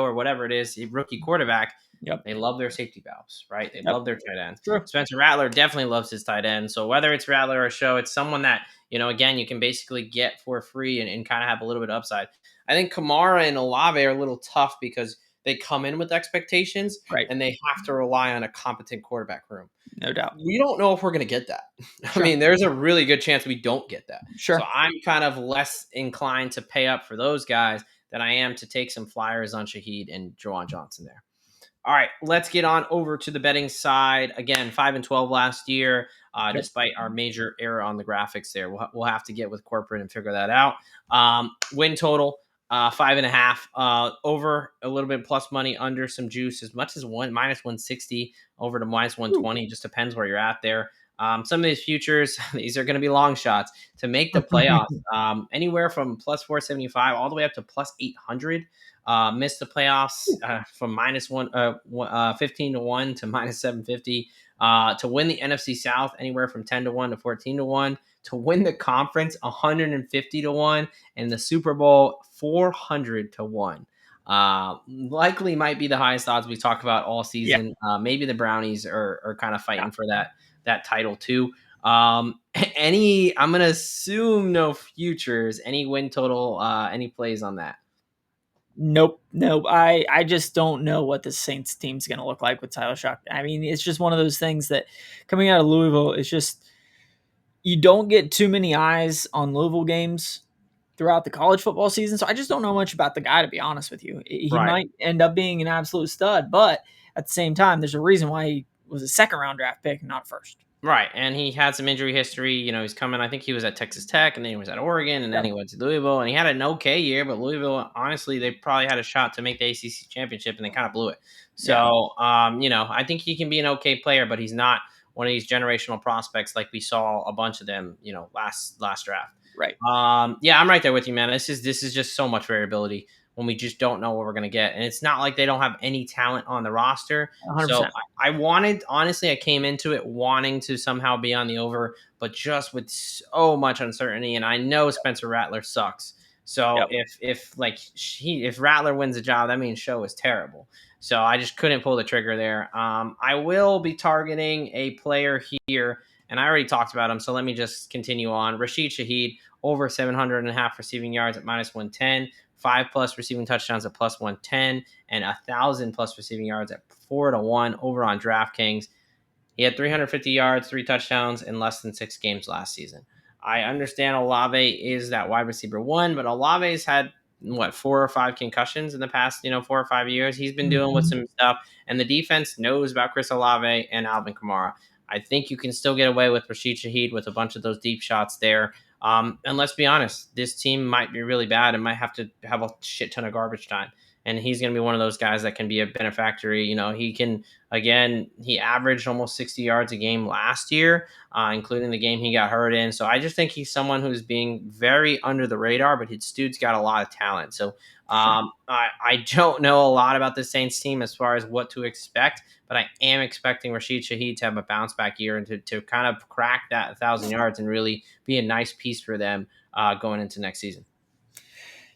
or whatever it is, rookie quarterback. Yep. They love their safety valves, right? They Yep. love their tight ends. True. Spencer Rattler definitely loves his tight end. So whether it's Rattler or Show, it's someone that, again, you can basically get for free and kind of have a little bit of upside. I think Kamara and Olave are a little tough because they come in with expectations Right. and they have to rely on a competent quarterback room. No doubt. We don't know if we're going to get that. Sure. I mean, there's a really good chance we don't get that. Sure. So I'm kind of less inclined to pay up for those guys than I am to take some flyers on Shaheed and Juwan Johnson there. All right, let's get on over to the betting side. Again, 5-12 last year, Yep. despite our major error on the graphics there. We'll have to get with corporate and figure that out. Win total, 5.5. Over a little bit plus money, under some juice, as much as minus 160 over to minus 120. It just depends where you're at there. Some of these futures, these are going to be long shots to make the playoffs. Anywhere from plus 475 all the way up to plus 800. Missed the playoffs from minus 15 to 1 to minus 750. To win the NFC South, anywhere from 10 to 1 to 14 to 1. To win the conference, 150 to 1. And the Super Bowl, 400 to 1. Likely might be the highest odds we talk about all season. Yeah. Maybe the Brownies are kind of fighting for that title too. I'm going to assume no futures. Any win total, any plays on that? Nope. I just don't know what the Saints team's going to look like with Tyler Shough. I mean, it's just one of those things that coming out of Louisville, it's just you don't get too many eyes on Louisville games throughout the college football season. So I just don't know much about the guy, to be honest with you. He might end up being an absolute stud, but at the same time, there's a reason why he was a second-round draft pick, not first. Right, and he had some injury history. He's coming. I think he was at Texas Tech, and then he was at Oregon, and then he went to Louisville, and he had an okay year. But Louisville, honestly, they probably had a shot to make the ACC championship, and they kind of blew it. So, I think he can be an okay player, but he's not one of these generational prospects like we saw a bunch of them, last draft. Right. I'm right there with you, man. This is just so much variability when we just don't know what we're going to get. And it's not like they don't have any talent on the roster. 100%. So honestly, I came into it wanting to somehow be on the over, but just with so much uncertainty. And I know Spencer Rattler sucks. So if Rattler wins the job, that means Show is terrible. So I just couldn't pull the trigger there. I will be targeting a player here, and I already talked about him. So let me just continue on. Rashid Shaheed, over 700.5 receiving yards at minus 110. 5+ receiving touchdowns at plus 110, and 1,000+ receiving yards at 4 to 1 over on DraftKings. He had 350 yards, 3 touchdowns in less than 6 games last season. I understand Olave is that wide receiver 1, but Olave's had 4 or 5 concussions in the past, 4 or 5 years. He's been dealing with some stuff, and the defense knows about Chris Olave and Alvin Kamara. I think you can still get away with Rashid Shaheed with a bunch of those deep shots there. And let's be honest, this team might be really bad and might have to have a shit ton of garbage time. And he's going to be one of those guys that can be a benefactory. He can, again, he averaged almost 60 yards a game last year, including the game he got hurt in. So I just think he's someone who's being very under the radar, but his dude's got a lot of talent. So I don't know a lot about the Saints team as far as what to expect, but I am expecting Rashid Shaheed to have a bounce back year and to kind of crack that 1,000 yards and really be a nice piece for them going into next season.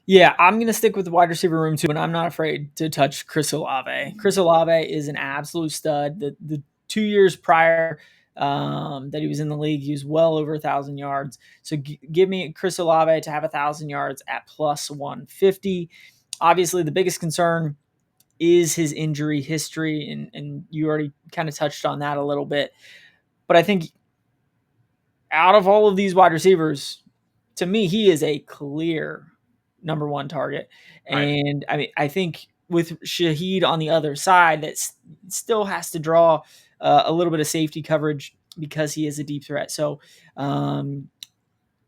Yeah, I'm going to stick with the wide receiver room too, and I'm not afraid to touch Chris Olave. Chris Olave is an absolute stud. The 2 years prior that he was in the league, he was well over 1,000 yards. So give me Chris Olave to have 1,000 yards at plus 150. Obviously, the biggest concern is his injury history, and you already kind of touched on that a little bit. But I think out of all of these wide receivers, to me, he is a clear number one target. And right. I think with Shaheed on the other side, that still has to draw a little bit of safety coverage because he is a deep threat. So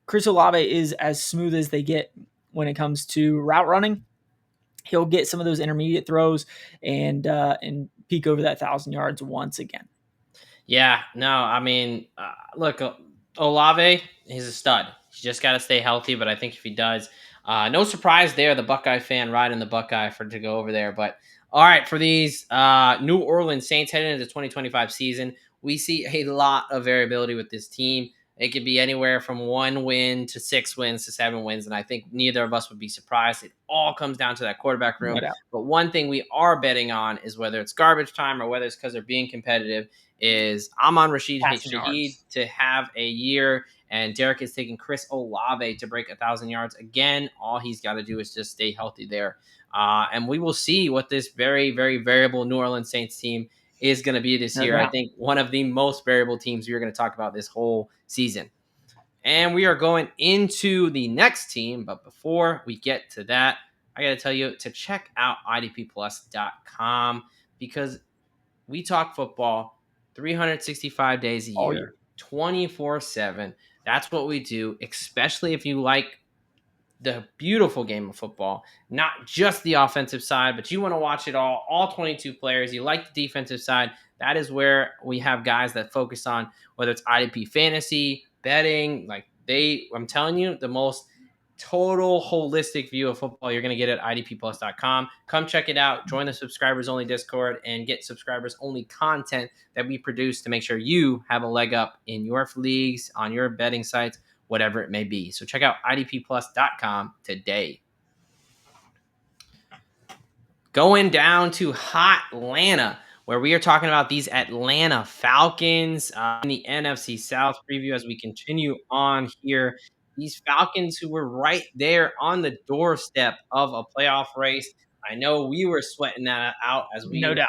Chris Olave is as smooth as they get when it comes to route running. He'll get some of those intermediate throws and peak over that 1,000 yards once again. Yeah, no, I mean, look, Olave, he's a stud. He's just got to stay healthy, but I think if he does, no surprise there, the Buckeye fan riding the Buckeye to go over there. But all right, for these New Orleans Saints heading into the 2025 season, we see a lot of variability with this team. It could be anywhere from 1 win to 6 wins to 7 wins, and I think neither of us would be surprised. It all comes down to that quarterback room. No, but one thing we are betting on is whether it's garbage time or whether it's because they're being competitive, is I'm on Rashid Shaheed to have a year, and Derek is taking Chris Olave to break 1,000 yards. Again, all he's got to do is just stay healthy there. And we will see what this very, very variable New Orleans Saints team is going to be this year. I think one of the most variable teams we're going to talk about this whole season. And we are going into the next team. But before we get to that, I got to tell you to check out idpplus.com because we talk football 365 days a year, 24/7. That's what we do, especially if you like the beautiful game of football, not just the offensive side, but you want to watch it all 22 players. You like the defensive side. That is where we have guys that focus on whether it's IDP fantasy, betting. I'm telling you, the most total holistic view of football you're going to get at idpplus.com. Come check it out. Join the subscribers only Discord and get subscribers only content that we produce to make sure you have a leg up in your leagues, on your betting sites, whatever it may be. So check out idpplus.com today. Going down to hot Atlanta, where we are talking about these Atlanta Falcons in the NFC South preview as we continue on here. These Falcons who were right there on the doorstep of a playoff race. I know we were sweating that out as we no doubt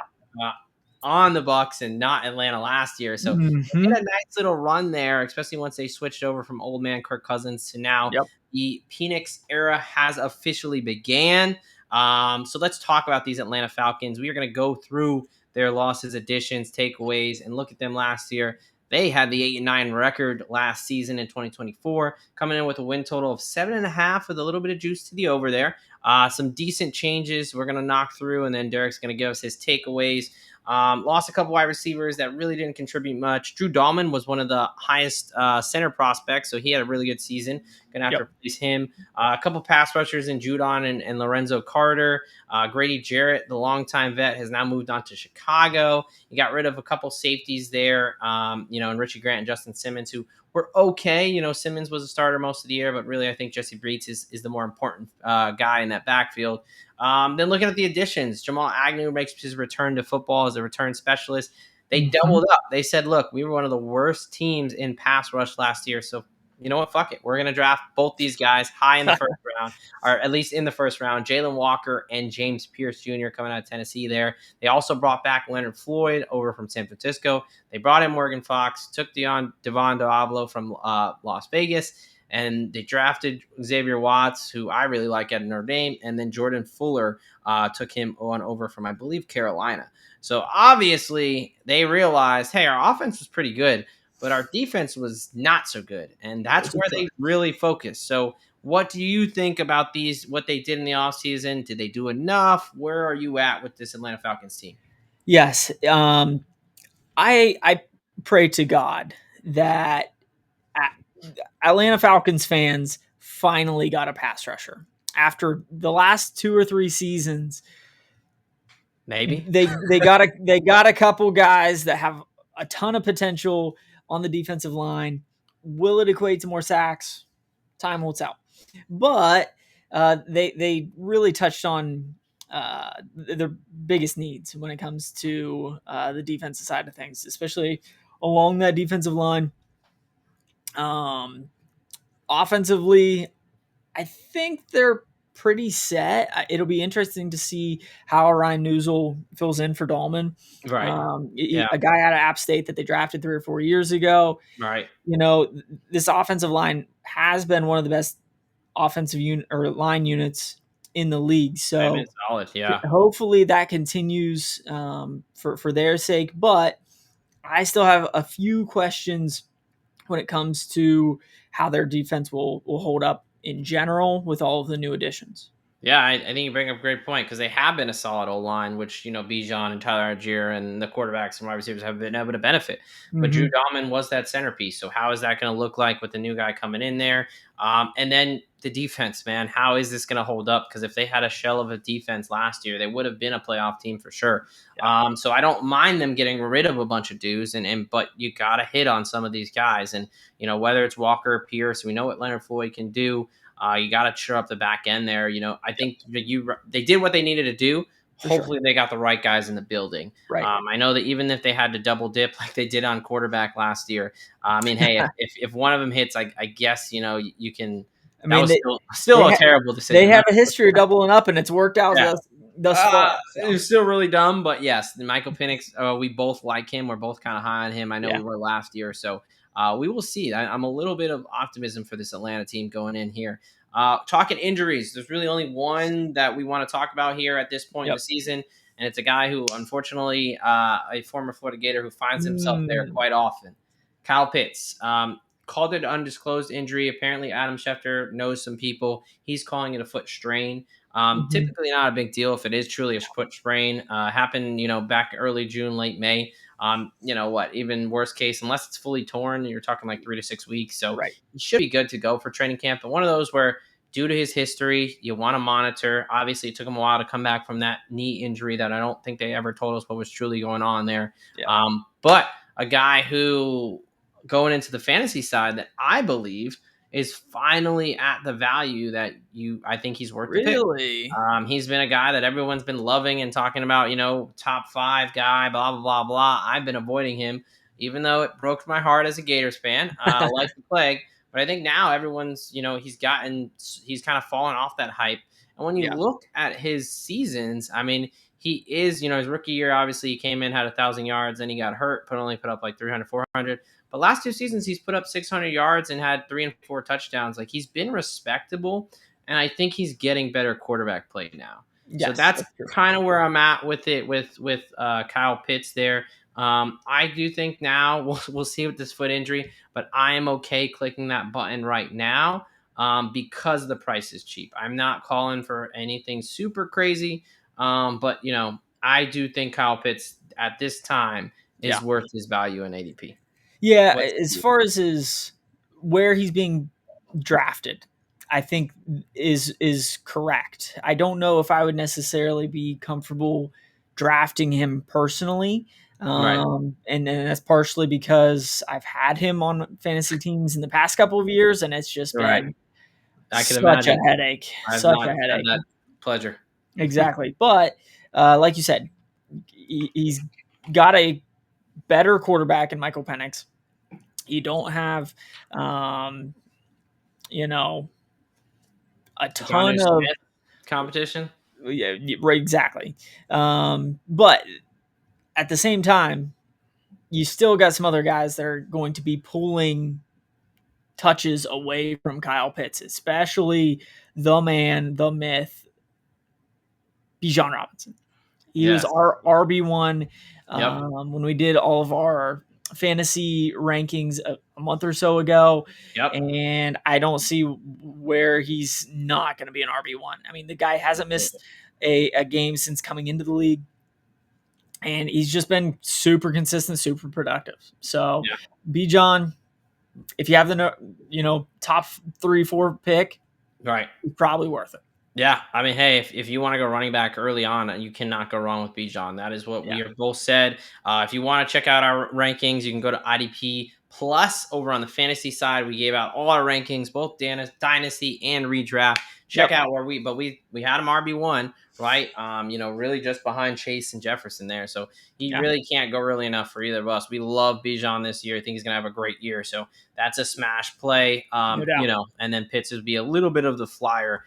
on the Bucs and not Atlanta last year. So they had a nice little run there, especially once they switched over from old man Kirk Cousins to now the Penix era has officially began. So let's talk about these Atlanta Falcons. We are going to go through their losses, additions, takeaways, and look at them last year. They had the 8-9 record last season in 2024, coming in with a win total of 7.5 with a little bit of juice to the over there. Some decent changes we're going to knock through, and then Derek's going to give us his takeaways. Lost a couple wide receivers that really didn't contribute much. Drew Dahlman was one of the highest center prospects, so he had a really good season. Going to have to replace him. A couple pass rushers in Judon and Lorenzo Carter. Grady Jarrett, the longtime vet, has now moved on to Chicago. He got rid of a couple safeties there, and Richie Grant and Justin Simmons, who were okay. Simmons was a starter most of the year, but really I think Jesse Breeds is the more important guy in that backfield. Then looking at the additions, Jamal Agnew makes his return to football as a return specialist. They doubled up. They said, look, we were one of the worst teams in pass rush last year, so you know what? Fuck it. We're going to draft both these guys high in the first round, or at least in the first round. Jalen Walker and James Pierce Jr. coming out of Tennessee there. They also brought back Leonard Floyd over from San Francisco. They brought in Morgan Fox, took Devon Diablo from Las Vegas. and they drafted Xavier Watts, who I really like at Notre Dame, and then Jordan Fuller took him on over from, I believe, Carolina. So obviously they realized, hey, our offense was pretty good, but our defense was not so good, and that's where they really focused. So what do you think about what they did in the offseason? Did they do enough? Where are you at with this Atlanta Falcons team? Yes. I pray to God that Atlanta Falcons fans finally got a pass rusher after the last 2 or 3 seasons. Maybe they got a couple guys that have a ton of potential on the defensive line. Will it equate to more sacks? Time will tell. But they really touched on their biggest needs when it comes to the defensive side of things, especially along that defensive line. Offensively, I think they're pretty set. It'll be interesting to see how Ryan Newsel fills in for Dahlman. right. A guy out of App State that they drafted 3 or 4 years ago. Right. This offensive line has been one of the best offensive line units in the league. So solid, yeah. Hopefully that continues for their sake. But I still have a few questions when it comes to how their defense will hold up in general with all of the new additions. Yeah, I think you bring up a great point because they have been a solid O-line, which, Bijan and Tyler Algier and the quarterbacks and wide receivers have been able to benefit. But Drew Dahlman was that centerpiece. So how is that going to look like with the new guy coming in there? And then the defense, man, how is this going to hold up? Because if they had a shell of a defense last year, they would have been a playoff team for sure. Yeah. So I don't mind them getting rid of a bunch of dudes, but you got to hit on some of these guys. And, whether it's Walker or Pierce, we know what Leonard Floyd can do. You got to cheer up the back end there. I think they did what they needed to do. Hopefully they got the right guys in the building. Right. I know that even if they had to double dip like they did on quarterback last year, hey, if one of them hits, I guess, you can. I mean, still a terrible decision. They have a history of doubling up, and it's worked out thus far. So. It was still really dumb, but yes, Michael Penix, we both like him. We're both kind of high on him. I know we were last year, so we will see. I'm a little bit of optimism for this Atlanta team going in here. Talking injuries, there's really only one that we want to talk about here at this point in the season, and it's a guy who, unfortunately, a former Florida Gator who finds himself there quite often. Kyle Pitts called it an undisclosed injury. Apparently, Adam Schefter knows some people. He's calling it a foot strain. Typically not a big deal if it is truly a foot sprain. Happened, back early June, late May. Even worst case, unless it's fully torn, you're talking like 3 to 6 weeks. So he should be good to go for training camp. But one of those where, due to his history, you want to monitor. Obviously, it took him a while to come back from that knee injury that I don't think they ever told us what was truly going on there. Yeah. But a guy who, going into the fantasy side, that I believe is finally at the value that I think he's worth the pick. He's been a guy that everyone's been loving and talking about, top 5 guy, blah, blah, blah, blah. I've been avoiding him, even though it broke my heart as a Gators fan, like the plague. But I think now everyone's, he's kind of fallen off that hype. And when you look at his seasons, he is, his rookie year, obviously he came in, had 1,000 yards, then he got hurt, only put up like 300, 400. But last 2 seasons, he's put up 600 yards and had 3 and 4 touchdowns. Like, he's been respectable, and I think he's getting better quarterback play now. Yes, so that's kind of where I'm at with it with Kyle Pitts there. I do think now we'll see with this foot injury, but I am okay clicking that button right now because the price is cheap. I'm not calling for anything super crazy, but I do think Kyle Pitts at this time is worth his value in ADP. Yeah, as far as where he's being drafted, I think is correct. I don't know if I would necessarily be comfortable drafting him personally. And that's partially because I've had him on fantasy teams in the past couple of years, and it's just been such a headache. Such a headache. That pleasure. Exactly. But like you said, he's got a better quarterback in Michael Penix. You don't have, a ton of competition. Yeah, right, exactly. But at the same time, you still got some other guys that are going to be pulling touches away from Kyle Pitts, especially the man, the myth, Bijan Robinson. He was our RB1 when we did all of our fantasy rankings a month or so ago. And I don't see where he's not going to be an RB1. I mean, the guy hasn't missed a game since coming into the league. And he's just been super consistent, super productive. So, Bijan, if you have the top 3-4 pick, right, probably worth it. Yeah, I mean, hey, if you want to go running back early on, you cannot go wrong with Bijan. That is what we have both said. If you want to check out our rankings, you can go to IDP Plus over on the fantasy side. We gave out all our rankings, both dynasty and redraft. Check out where we had him RB1, right? Really just behind Chase and Jefferson there. So he really can't go early enough for either of us. We love Bijan this year. I think he's gonna have a great year. So that's a smash play. And then Pitts would be a little bit of the flyer.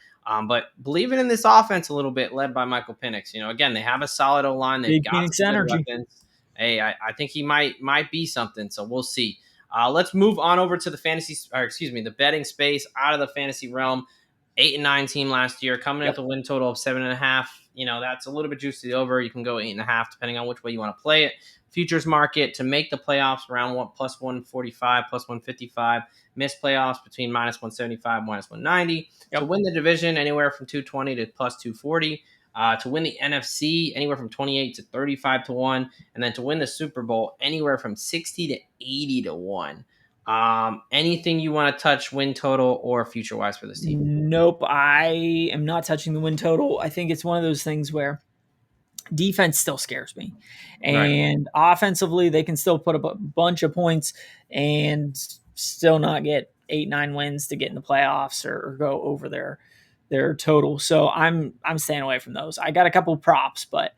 But believing in this offense a little bit, led by Michael Penix. Again, they have a solid O-line. They've got some good weapons. Hey, I think he might be something. So we'll see. Let's move on over to the betting space, out of the fantasy realm. 8-9 team last year, coming at the win total of 7.5. That's a little bit juicy over. You can go 8.5 depending on which way you want to play it. Futures market to make the playoffs around plus 145, plus 155. Missed playoffs between minus 175, minus 190. To win the division, anywhere from 220 to plus 240. To win the NFC, anywhere from 28 to 35 to 1. And then to win the Super Bowl, anywhere from 60 to 80 to 1. Anything you want to touch win total or future wise for this team? Nope. I am not touching the win total. I think it's one of those things where defense still scares me, and offensively they can still put up a bunch of points and still not get 8-9 wins to get in the playoffs or go over their total. So I'm staying away from those. I got a couple props, but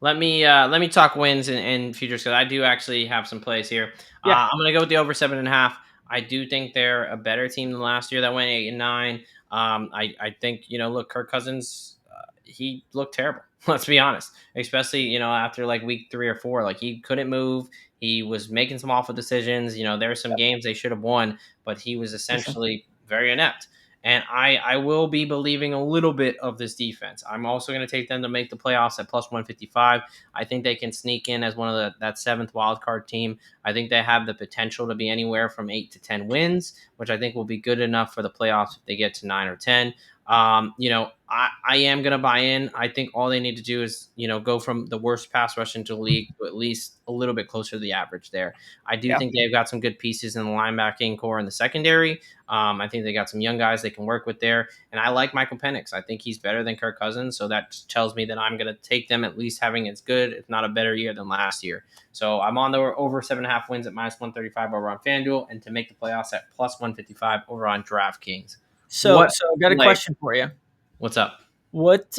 let me talk wins and futures, because I do actually have some plays here. I'm gonna go with the over 7.5. I do think they're a better team than last year that went 8-9. I think look, Kirk Cousins, he looked terrible. Let's be honest, especially after like week 3 or 4, like he couldn't move. He was making some awful decisions. There were some games they should have won, but he was essentially very inept. And I will be believing a little bit of this defense. I'm also going to take them to make the playoffs at plus 155. I think they can sneak in as one of that 7th wildcard team. I think they have the potential to be anywhere from 8 to 10 wins, which I think will be good enough for the playoffs if they get to 9 or 10. I am going to buy in. I think all they need to do is, go from the worst pass rush into the league to at least a little bit closer to the average there. I do think they've got some good pieces in the linebacking core and the secondary. I think they got some young guys they can work with there. And I like Michael Penix. I think he's better than Kirk Cousins. So that tells me that I'm going to take them at least having as good, if not a better year than last year. So I'm on the over 7.5 wins at minus 135 over on FanDuel, and to make the playoffs at plus 155 over on DraftKings. So I've got a question for you. What's up? What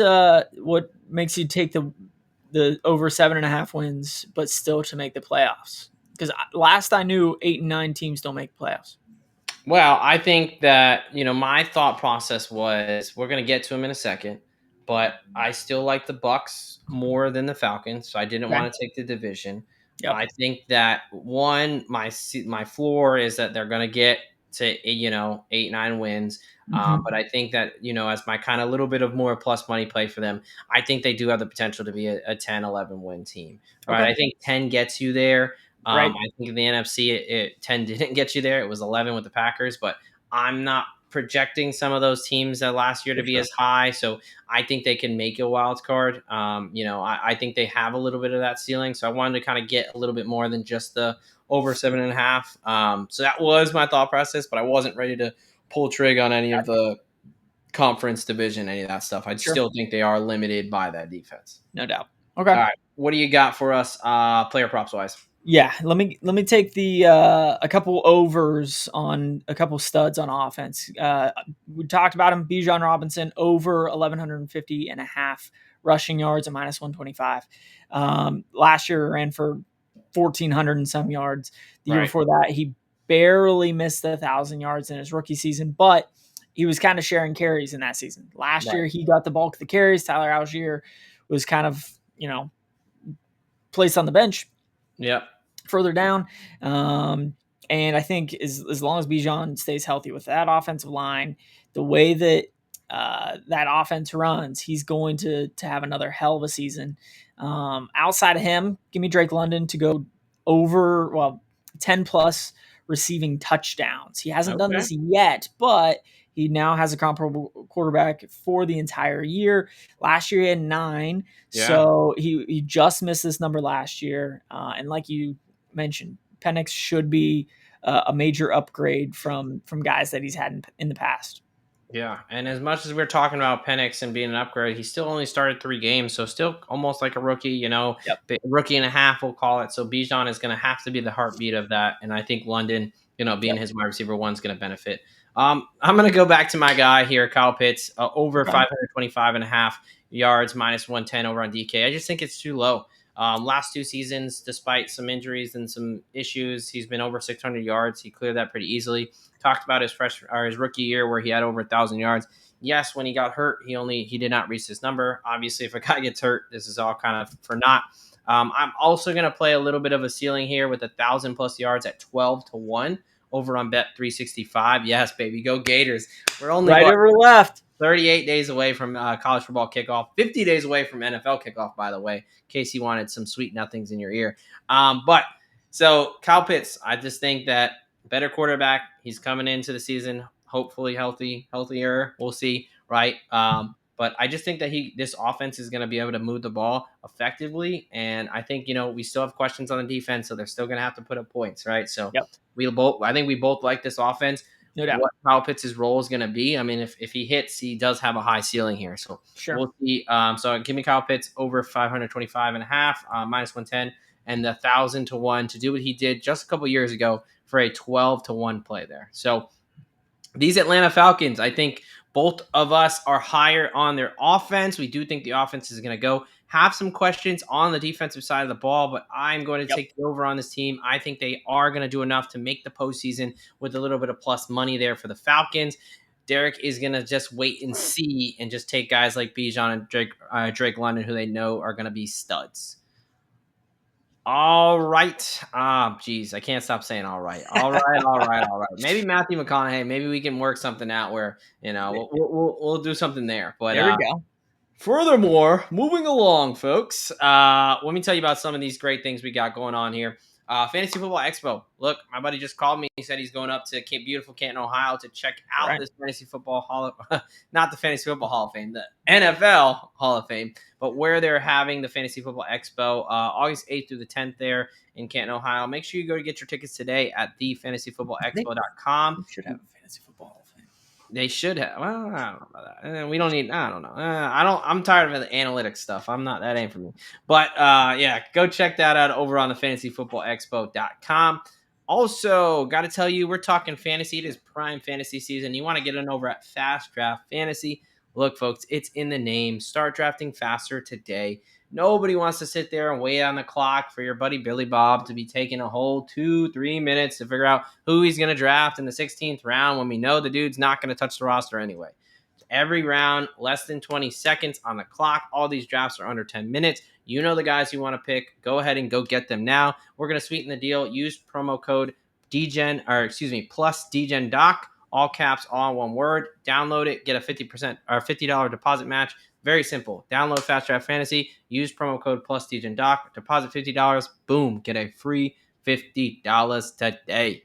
makes you take the over 7.5 wins, but still to make the playoffs? Because last I knew, 8-9 teams don't make playoffs. Well, I think that, my thought process was, we're going to get to them in a second, but I still like the Bucs more than the Falcons, so I didn't want to take the division. I think that, one, my floor is that they're going to get to 8-9 wins. But I think that, as my kind of little bit of more plus money play for them, I think they do have the potential to be a 10-11 win team. Right? I think 10 gets you there. I think in the NFC, 10 didn't get you there. It was 11 with the Packers, but I'm not projecting some of those teams last year to be as high. So I think they can make a wild card. I think they have a little bit of that ceiling. So I wanted to kind of get a little bit more than just the over 7.5. So that was my thought process, but I wasn't ready to pull trig on any of the conference division, any of that stuff. I still think they are limited by that defense. No doubt. Okay. All right. What do you got for us, player props wise? Yeah, let me take the a couple overs on a couple studs on offense. We talked about him, Bijan Robinson, over 1,150.5 rushing yards at minus 125. Last year ran for 1,400 and some yards. The year before that, he barely missed 1,000 yards in his rookie season, but he was kind of sharing carries in that season. Last year, he got the bulk of the carries. Tyler Algier was kind of, placed on the bench. Yep. Further down. And I think as long as Bijan stays healthy with that offensive line, the way that that offense runs, he's going to have another hell of a season. Outside of him, give me Drake London to go over 10 plus receiving touchdowns. He hasn't done this yet, but he now has a comparable quarterback for the entire year. Last year he had 9, so he just missed this number last year. And like you mentioned, Penix should be a major upgrade from guys that he's had in the past. Yeah, and as much as we're talking about Penix and being an upgrade, he still only started 3 games, so still almost like a rookie, Yep. Rookie and a half, we'll call it. So Bijan is going to have to be the heartbeat of that, and I think London, being his wide receiver 1 is going to benefit. I'm going to go back to my guy here, Kyle Pitts, over 525 and a half yards, minus 110 over on DK. I just think it's too low. Last 2 seasons, despite some injuries and some issues, he's been over 600 yards. He cleared that pretty easily. Talked about his his rookie year where he had over 1,000 yards. Yes, when he got hurt, he did not reach this number. Obviously, if a guy gets hurt, this is all kind of for naught. I'm also going to play a little bit of a ceiling here with 1,000 plus yards at 12-1 over on Bet 365. Yes, baby, go Gators. We're only right over left. 38 days away from college football kickoff, 50 days away from NFL kickoff, by the way, in case you wanted some sweet nothings in your ear. So Kyle Pitts, I just think that better quarterback. He's coming into the season, hopefully healthier. We'll see, right? But I just think that this offense is going to be able to move the ball effectively. And I think, we still have questions on the defense, so they're still going to have to put up points, right? So I think we both like this offense. No doubt. What Kyle Pitts' role is going to be. I mean, if he hits, he does have a high ceiling here. So we'll see. So give me Kyle Pitts over 525 and a half, minus 110, and the 1,000-1 to do what he did just a couple years ago for a 12-1 play there. So these Atlanta Falcons, I think both of us are higher on their offense. We do think the offense is going to go. Have some questions on the defensive side of the ball, but I'm going to take the over on this team. I think they are going to do enough to make the postseason with a little bit of plus money there for the Falcons. Derek is going to just wait and see and just take guys like Bijan and Drake London, who they know are going to be studs. All right. Geez, I can't stop saying all right. All right. Maybe Matthew McConaughey. Maybe we can work something out where we'll do something there. But there we go. Furthermore, moving along, folks. Let me tell you about some of these great things we got going on here. Fantasy Football Expo. Look, my buddy just called me. He said he's going up to beautiful Canton, Ohio to check out this Fantasy Football not the Fantasy Football Hall of Fame, the NFL Hall of Fame, but where they're having the Fantasy Football Expo, August 8th through the 10th there in Canton, Ohio. Make sure you go to get your tickets today at thefantasyfootballexpo.com. You should have a Fantasy Football Hall of Fame. They should have. Well, I don't know about that. We don't need. I don't know. I'm tired of the analytics stuff. That ain't for me. But go check that out over on the fantasyfootballexpo.com. Also, got to tell you, we're talking fantasy. It is prime fantasy season. You want to get in over at Fast Draft Fantasy. Look, folks, it's in the name. Start drafting faster today. Nobody wants to sit there and wait on the clock for your buddy Billy Bob to be taking a whole 2-3 minutes to figure out who he's going to draft in the 16th round when we know the dude's not going to touch the roster anyway. Every round, less than 20 seconds on the clock. All these drafts are under 10 minutes. You know the guys you want to pick. Go ahead and go get them now. We're going to sweeten the deal. Use promo code plus Degen Doc. All caps, all one word. Download it. Get a 50% or $50 deposit match. Very simple. Download Fast Draft Fantasy. Use promo code plus Degen Doc. Deposit $50. Boom. Get a free $50 today.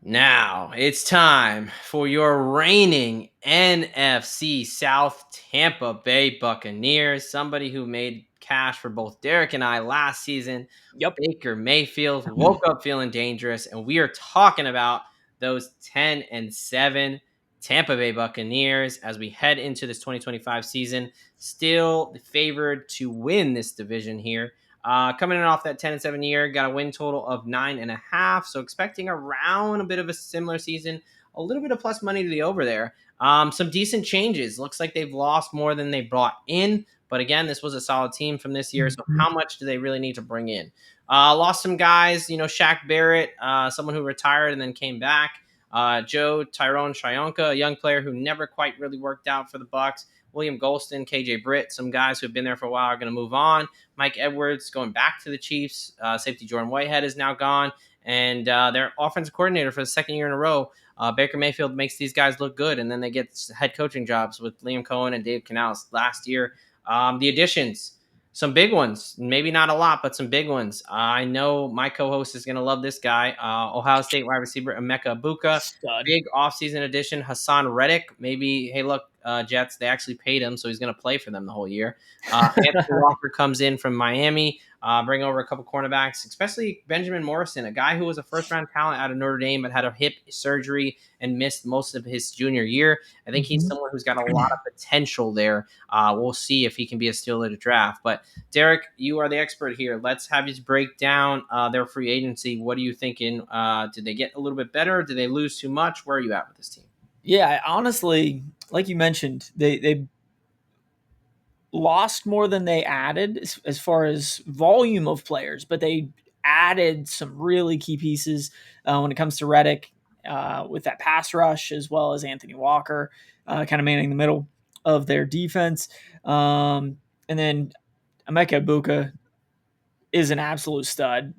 Now it's time for your reigning NFC South Tampa Bay Buccaneers. Somebody who made cash for both Derek and I last season. Baker Mayfield woke up feeling dangerous, and we are talking about those 10-7 Tampa Bay Buccaneers as we head into this 2025 season. Still favored to win this division here. Coming in off that 10-7 year, got a win total of 9.5. So expecting around a bit of a similar season, a little bit of plus money to the over there. Some decent changes. Looks like they've lost more than they brought in. But again, this was a solid team from this year. So how much do they really need to bring in? Lost some guys, Shaq Barrett, someone who retired and then came back. Tyrone Shionka, a young player who never quite really worked out for the Bucs. William Golston, KJ Britt, some guys who have been there for a while are going to move on. Mike Edwards going back to the Chiefs. Safety Jordan Whitehead is now gone. And their offensive coordinator for the second year in a row, Baker Mayfield, makes these guys look good. And then they get head coaching jobs with Liam Cohen and Dave Canales last year. The additions, some big ones, maybe not a lot, but some big ones. I know my co-host is going to love this guy. Ohio State wide receiver Emeka Egbuka, big offseason addition. Hassan Reddick, maybe, hey, look, Jets, they actually paid him, so he's going to play for them the whole year. Anthony Walker comes in from Miami, bring over a couple cornerbacks, especially Benjamin Morrison, a guy who was a first-round talent out of Notre Dame but had a hip surgery and missed most of his junior year. I think he's someone who's got a lot of potential there. We'll see if he can be a steal at a draft. But, Derek, you are the expert here. Let's have you break down their free agency. What are you thinking? Did they get a little bit better? Did they lose too much? Where are you at with this team? Yeah, honestly, like you mentioned, they lost more than they added as far as volume of players, but they added some really key pieces when it comes to Reddick with that pass rush, as well as Anthony Walker kind of manning the middle of their defense. And then Emeka Egbuka is an absolute stud.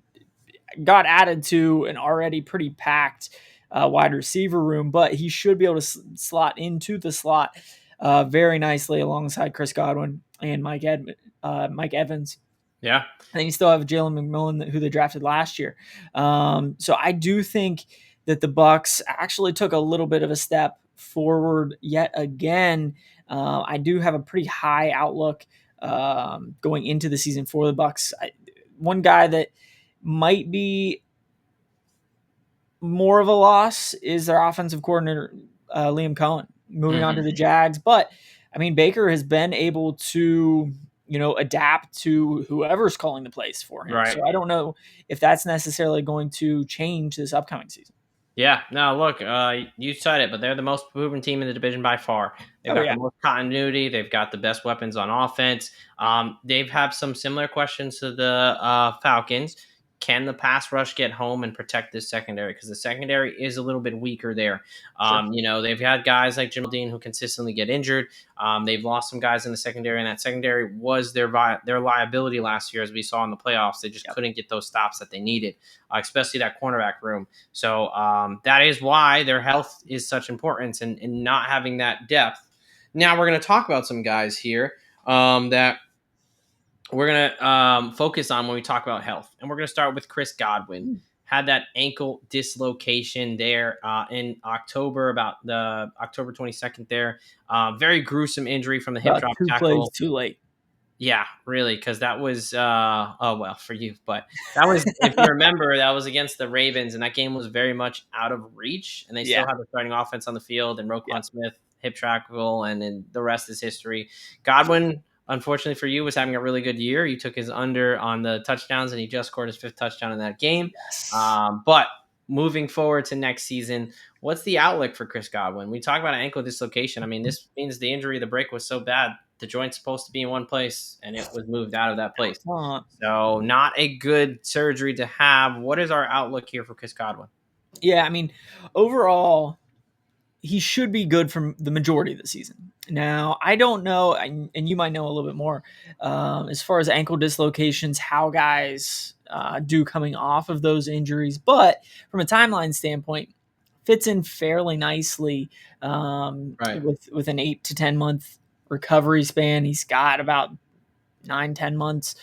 Got added to an already pretty packed wide receiver room, but he should be able to slot into the slot very nicely alongside Chris Godwin and Mike Evans. Yeah. And then you still have Jalen McMillan, who they drafted last year. So I do think that the Bucs actually took a little bit of a step forward yet again. I do have a pretty high outlook going into the season for the Bucs. One guy that might be more of a loss is their offensive coordinator, Liam Cohen, moving on to the Jags. But, I mean, Baker has been able to, adapt to whoever's calling the plays for him. Right. So I don't know if that's necessarily going to change this upcoming season. Yeah, no, look, you said it, but they're the most proven team in the division by far. They've got the most continuity. They've got the best weapons on offense. They've had some similar questions to the Falcons. Can the pass rush get home and protect this secondary? Because the secondary is a little bit weaker there. They've had guys like Jim Dean who consistently get injured. They've lost some guys in the secondary, and that secondary was their liability last year, as we saw in the playoffs. They just couldn't get those stops that they needed, especially that cornerback room. So that is why their health is such importance and not having that depth. Now we're going to talk about some guys here that we're going to focus on when we talk about health. And we're going to start with Chris Godwin. Had that ankle dislocation there in October, about the October 22nd there. Very gruesome injury from the hip drop tackle. 2 plays too late. Yeah, really, because that was, for you. But that was, if you remember, that was against the Ravens, and that game was very much out of reach. And they still have the starting offense on the field, and Roquan Smith, hip tackle, and then the rest is history. Godwin, unfortunately for you, was having a really good year. He took his under on the touchdowns, and he just scored his 5th touchdown in that game. Yes. But moving forward to next season, what's the outlook for Chris Godwin? We talk about an ankle dislocation. I mean, this means the injury, the break was so bad. The joint's supposed to be in one place, and it was moved out of that place. So not a good surgery to have. What is our outlook here for Chris Godwin? Yeah, I mean, overall, he should be good for the majority of the season. Now, I don't know, and you might know a little bit more, as far as ankle dislocations, how guys do coming off of those injuries. But from a timeline standpoint, fits in fairly nicely with an 8 to 10 month recovery span. He's got about 9-10 months.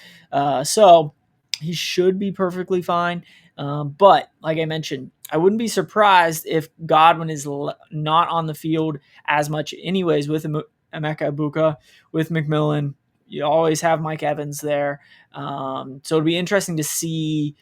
So he should be perfectly fine. But like I mentioned, I wouldn't be surprised if Godwin is not on the field as much anyways with Emeka Egbuka, with McMillan. You always have Mike Evans there. So it'd be interesting to see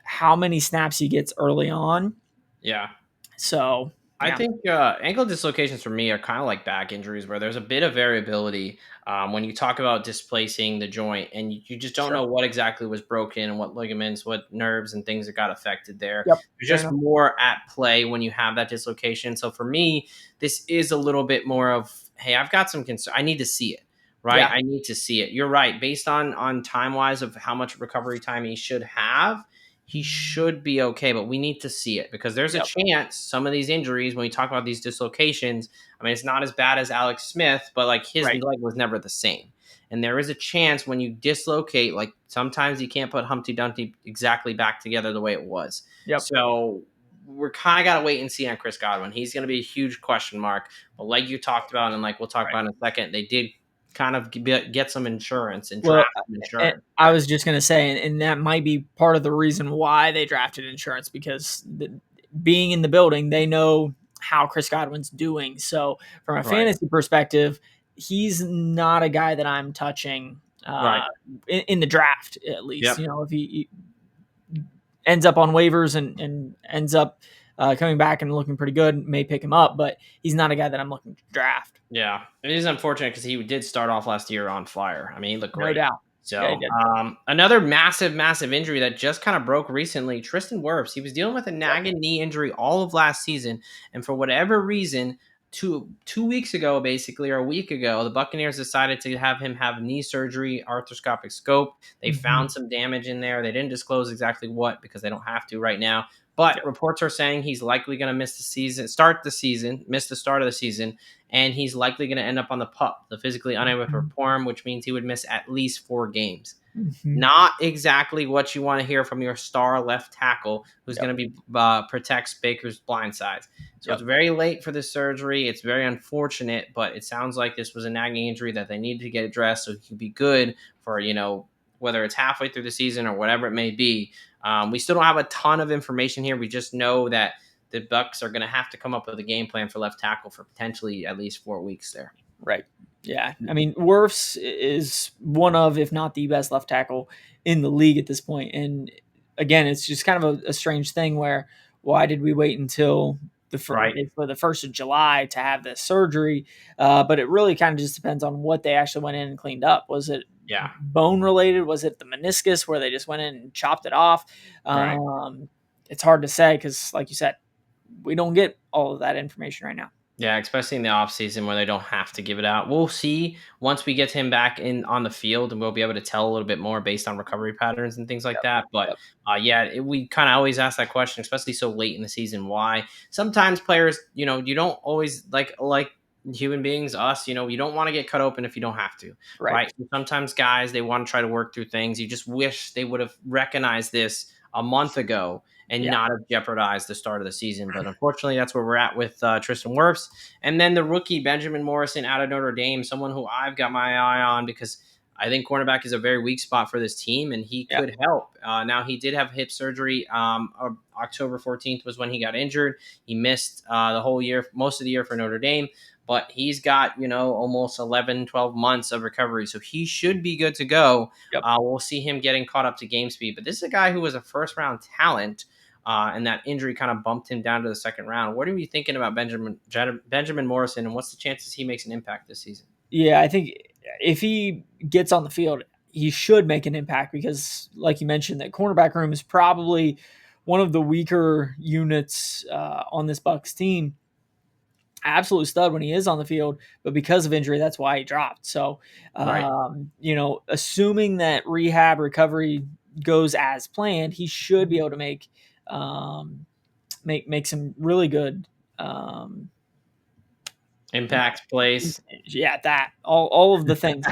how many snaps he gets early on. Yeah. So I think ankle dislocations for me are kind of like back injuries where there's a bit of variability when you talk about displacing the joint, and you just don't know what exactly was broken and what ligaments, what nerves and things that got affected there. There's just more at play when you have that dislocation. So for me, this is a little bit more of, hey, I've got some concern. I need to see it. Right. Yeah. I need to see it. You're right. Based on time-wise of how much recovery time he should have, he should be okay, but we need to see it because there's a chance some of these injuries, when we talk about these dislocations, I mean, it's not as bad as Alex Smith, but like his leg was never the same. And there is a chance when you dislocate, like sometimes you can't put Humpty Dumpty exactly back together the way it was. So we're kind of got to wait and see on Chris Godwin. He's going to be a huge question mark. But like you talked about, and like we'll talk about in a second, they did kind of get some insurance and draft insurance. I was just going to say, and that might be part of the reason why they drafted insurance, because being in the building, they know how Chris Godwin's doing. So from a fantasy perspective, he's not a guy that I'm touching in the draft, at least. You know, if he ends up on waivers and ends up coming back and looking pretty good, may pick him up, but he's not a guy that I'm looking to draft. Yeah, it is unfortunate because he did start off last year on fire. I mean, he looked great. No doubt. So another massive injury that just kind of broke recently, Tristan Wirfs. He was dealing with a nagging knee injury all of last season, and for whatever reason, two weeks ago, basically, or a week ago, the Buccaneers decided to have him have knee surgery, arthroscopic scope. They found some damage in there. They didn't disclose exactly what because they don't have to right now. But reports are saying he's likely going to miss the season, miss the start of the season, and he's likely going to end up on the PUP, the physically unable to perform, which means he would miss at least 4 games. Not exactly what you want to hear from your star left tackle, who's going to be protects Baker's blind sides. So it's very late for this surgery. It's very unfortunate, but it sounds like this was a nagging injury that they needed to get addressed so he can be good for, whether it's halfway through the season or whatever it may be. We still don't have a ton of information here. We just know that the Bucs are going to have to come up with a game plan for left tackle for potentially at least 4 weeks there. Right. Yeah. I mean, Wirfs is one of, if not the best left tackle in the league at this point. And again, it's just kind of a strange thing where why did we wait until the 1st of July to have this surgery? But it really kind of just depends on what they actually went in and cleaned up. Was it bone related? Was it the meniscus where they just went in and chopped it off? It's hard to say because, like you said, we don't get all of that information right now. Yeah, especially in the offseason where they don't have to give it out. We'll see once we get him back on the field, and we'll be able to tell a little bit more based on recovery patterns and things like that. But we kind of always ask that question, especially so late in the season. Why? Sometimes players, you don't always like human beings, us, you don't want to get cut open if you don't have to, right? So sometimes guys, they want to try to work through things. You just wish they would have recognized this a month ago and not have jeopardized the start of the season. But unfortunately, that's where we're at with Tristan Wirfs. And then the rookie, Benjamin Morrison out of Notre Dame, someone who I've got my eye on because I think cornerback is a very weak spot for this team, and he could help. Now, he did have hip surgery. October 14th was when he got injured. He missed the whole year, most of the year for Notre Dame. But he's got, almost 11, 12 months of recovery. So he should be good to go. We'll see him getting caught up to game speed. But this is a guy who was a first-round talent, and that injury kind of bumped him down to the second round. What are you thinking about Benjamin Morrison, and what's the chances he makes an impact this season? Yeah, I think if he gets on the field, he should make an impact because, like you mentioned, that cornerback room is probably one of the weaker units on this Bucs team. Absolute stud when he is on the field, but because of injury, that's why he dropped. So, assuming that rehab recovery goes as planned, he should be able to make some really good impact plays. Yeah, that all of the things.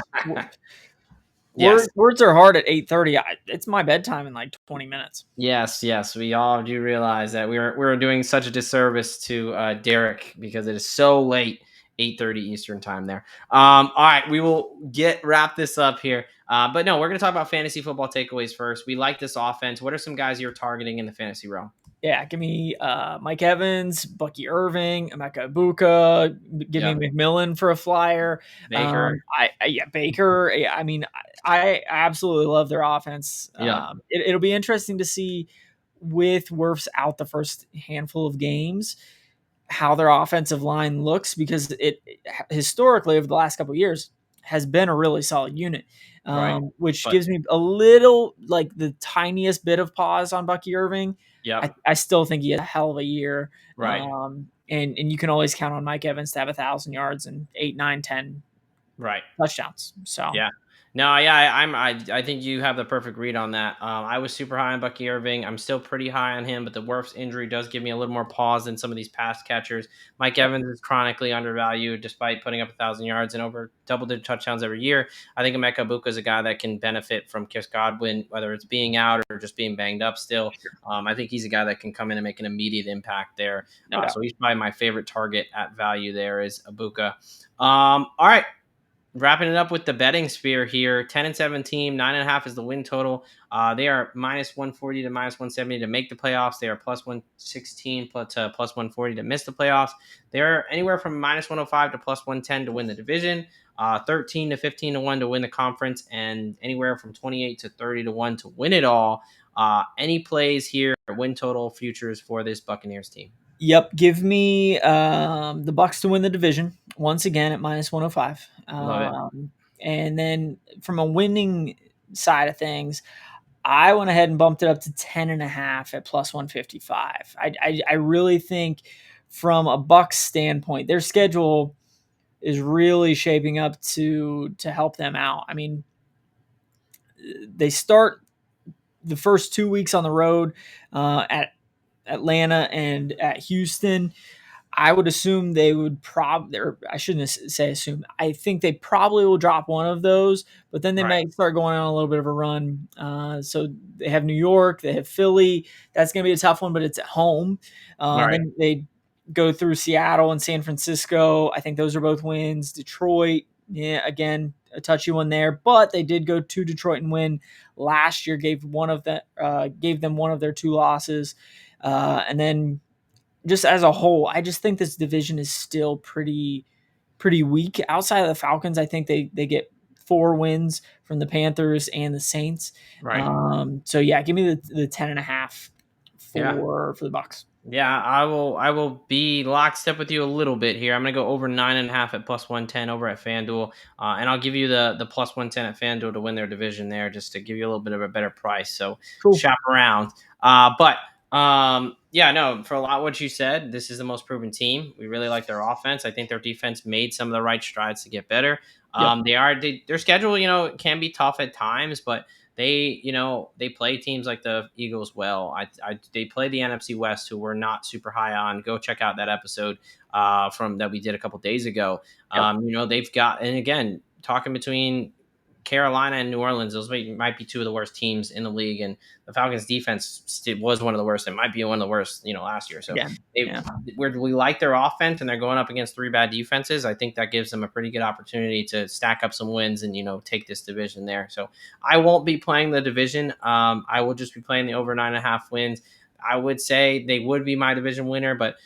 Words are hard at 8:30. It's my bedtime in like 20 minutes. Yes. We all do realize that we're doing such a disservice to Derek because it is so late, 8:30 Eastern time there. All right, we will wrap this up here. But no, we're going to talk about fantasy football takeaways first. We like this offense. What are some guys you're targeting in the fantasy realm? Yeah, give me Mike Evans, Bucky Irving, Emeka Ibuka. Give me McMillan for a flyer. Baker. Baker. I mean, I absolutely love their offense. It'll be interesting to see with Wirfs out the first handful of games how their offensive line looks because it historically over the last couple of years has been a really solid unit. Which gives me a little like the tiniest bit of pause on Bucky Irving. I still think he had a hell of a year. And you can always count on Mike Evans to have 1,000 yards and 8, 9, 10 touchdowns. So No, yeah, I think you have the perfect read on that. I was super high on Bucky Irving. I'm still pretty high on him, but the Wirfs injury does give me a little more pause than some of these pass catchers. Mike Yep. Evans is chronically undervalued, despite putting up 1,000 yards and over double-digit touchdowns every year. I think Emeka Egbuka is a guy that can benefit from Chris Godwin, whether it's being out or just being banged up. Still, I think he's a guy that can come in and make an immediate impact there. No doubt. So he's probably my favorite target at value. There is Egbuka. All right, wrapping it up with the betting sphere here. 10-7 team, 9.5 is the win total. They are -140 to -170 to make the playoffs. They are +116 to +140 to miss the playoffs. They're anywhere from -105 to +110 to win the division. 13 to 15 to 1 to win the conference, and anywhere from 28 to 30 to 1 to win it all. Any plays here, win total futures for this Buccaneers team? Yep, give me the Bucs to win the division once again at -105. Love it. And then from a winning side of things, I went ahead and bumped it up to 10.5 at +155. I really think from a Bucs standpoint, their schedule is really shaping up to help them out. I mean, they start the first 2 weeks on the road at Atlanta and at Houston. I would assume they would I shouldn't say assume. I think they probably will drop one of those, but then they Right. might start going on a little bit of a run. So they have New York, they have Philly. That's going to be a tough one, but it's at home. Right. Then they go through Seattle and San Francisco. I think those are both wins. Detroit, yeah, again, a touchy one there, but they did go to Detroit and win last year. Gave them one of their 2 losses, and then just as a whole, I just think this division is still pretty weak. Outside of the Falcons, I think they get 4 wins from the Panthers and the Saints. Right. So yeah, give me the 10.5 Yeah. for the Bucs. Yeah, I will be lockstep with you a little bit here. I'm gonna go over 9.5 at +110 over at FanDuel, and I'll give you the +110 at FanDuel to win their division there, just to give you a little bit of a better price. So Cool. shop around. But yeah, no, for a lot of what you said, this is the most proven team. We really like their offense. I think their defense made some of the right strides to get better. Yep. Their schedule, can be tough at times, but they play teams like the Eagles well. They play the NFC West, who we're not super high on. Go check out that episode from that we did a couple days ago. Yep. They've got, and again, talking between Carolina and New Orleans, those might be 2 of the worst teams in the league, and the Falcons' defense was one of the worst. It might be one of the worst, last year. So we like their offense, and they're going up against 3 bad defenses. I think that gives them a pretty good opportunity to stack up some wins and take this division there. So I won't be playing the division. I will just be playing the over 9.5 wins. I would say they would be my division winner, but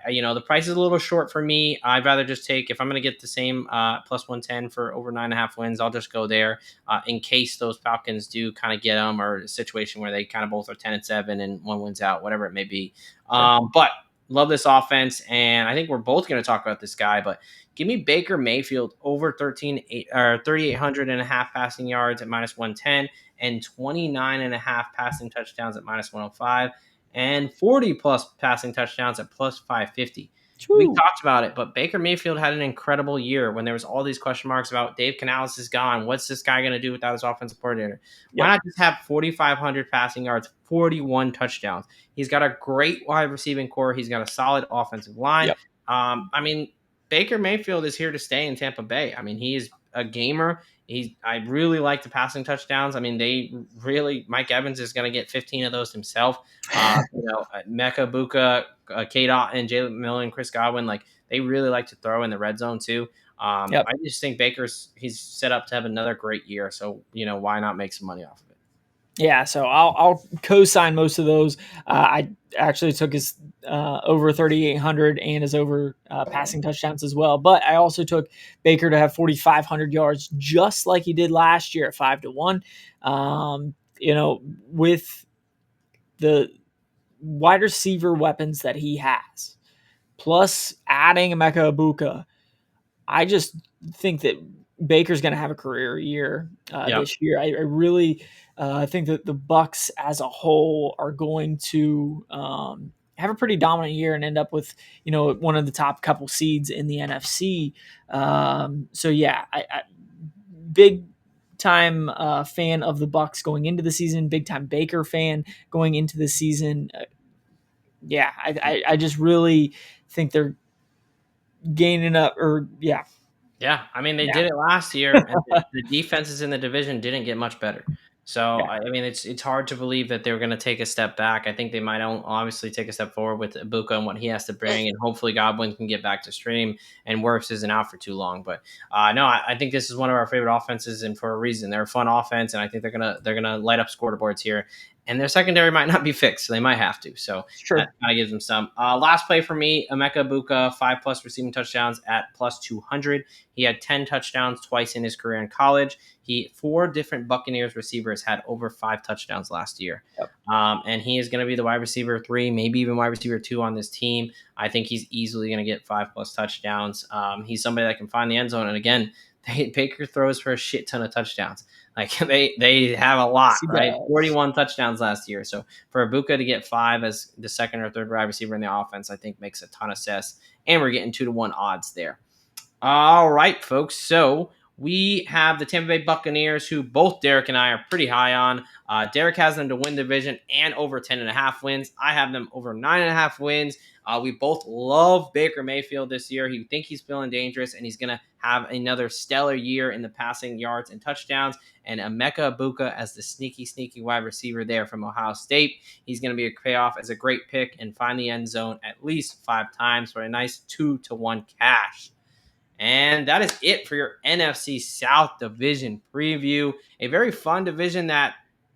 the price is a little short for me. I'd rather just take, if I'm going to get the same +110 for over 9.5 wins, I'll just go there in case those Falcons do kind of get them, or a situation where they kind of both are 10-7 and one wins out, whatever it may be. But love this offense, and I think we're both going to talk about this guy, but give me Baker Mayfield over 3,800 and a half passing yards at -110 and 29.5 passing touchdowns at -105. And 40 plus passing touchdowns at +550. We talked about it, but Baker Mayfield had an incredible year when there was all these question marks about Dave Canales is gone. What's this guy going to do without his offensive coordinator? Why not just have 4,500 passing yards, 41 touchdowns? He's got a great wide receiving core. He's got a solid offensive line. Yep. I mean, Baker Mayfield is here to stay in Tampa Bay. I mean, he is a gamer. I really like the passing touchdowns. I mean, Mike Evans is going to get 15 of those himself. Mecca, Buka, K-Dot, and Jalen Miller and Chris Godwin, they really like to throw in the red zone too. I just think he's set up to have another great year. So, why not make some money off of it? Yeah, so I'll co-sign most of those. I actually took his over 3,800 and his over passing touchdowns as well. But I also took Baker to have 4,500 yards, just like he did last year at 5-1. With the wide receiver weapons that he has, plus adding Emeka Egbuka, I just think that Baker's going to have a career year this year. I really think that the Bucs as a whole are going to have a pretty dominant year and end up with one of the top couple seeds in the NFC. So yeah, big time fan of the Bucs going into the season, big time Baker fan going into the season. I just really think they're gaining up, Yeah, I mean, they did it last year, and the defenses in the division didn't get much better. So, I mean, it's hard to believe that they're going to take a step back. I think they might obviously take a step forward with Ibuka and what he has to bring, and hopefully Godwin can get back to stream and Wirfs isn't out for too long. But no, I think this is one of our favorite offenses, and for a reason. They're a fun offense, and I think they're gonna light up scoreboards here. And their secondary might not be fixed, so they might have to. So that kind of gives them some. Last play for me, Emeka Ibuka, 5+ receiving touchdowns at plus 200. He had 10 touchdowns twice in his career in college. 4 different Buccaneers receivers had over 5 touchdowns last year. Yep. And he is going to be the wide receiver 3, maybe even wide receiver 2 on this team. I think he's easily going to get 5+ touchdowns. He's somebody that can find the end zone. And again, Baker throws for a shit ton of touchdowns. Like they have a lot, right? 41 touchdowns last year. So for Ibuka to get 5 as the second or third wide receiver in the offense, I think makes a ton of sense. And we're getting 2-1 odds there. All right, folks. So we have the Tampa Bay Buccaneers, who both Derek and I are pretty high on. Derek has them to win the division and over 10.5 wins. I have them over 9.5 wins. We both love Baker Mayfield this year. We think he's feeling dangerous, and he's going to have another stellar year in the passing yards and touchdowns. And Emeka Ibuka as the sneaky wide receiver there from Ohio State. He's going to be a payoff as a great pick and find the end zone at least 5 times for a nice 2-1 cash. And that is it for your NFC South division preview. A very fun division that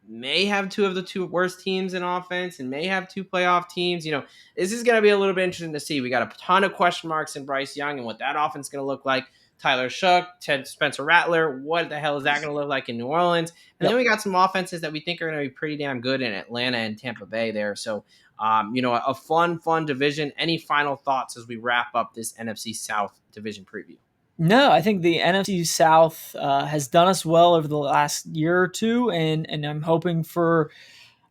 may have 2 of the 2 worst teams in offense and may have 2 playoff teams. You know, this is going to be a little bit interesting to see. We got a ton of question marks in Bryce Young and what that offense is going to look like. Tyler Shough, Spencer Rattler, what the hell is that going to look like in New Orleans? And then we got some offenses that we think are going to be pretty damn good in Atlanta and Tampa Bay there. So, a fun division. Any final thoughts as we wrap up this NFC South division preview? No, I think the NFC South has done us well over the last year or two, and I'm hoping for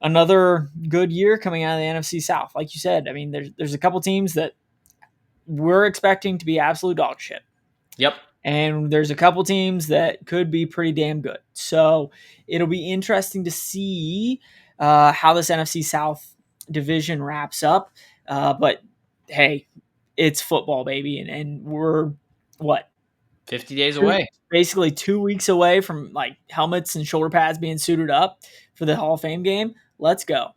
another good year coming out of the NFC South. Like you said, I mean, there's a couple teams that we're expecting to be absolute dog shit. Yep. And there's a couple teams that could be pretty damn good. So it'll be interesting to see how this NFC South division wraps up. But hey, it's football, baby. And we're, 50 days away. Basically 2 weeks away from like helmets and shoulder pads being suited up for the Hall of Fame game. Let's go.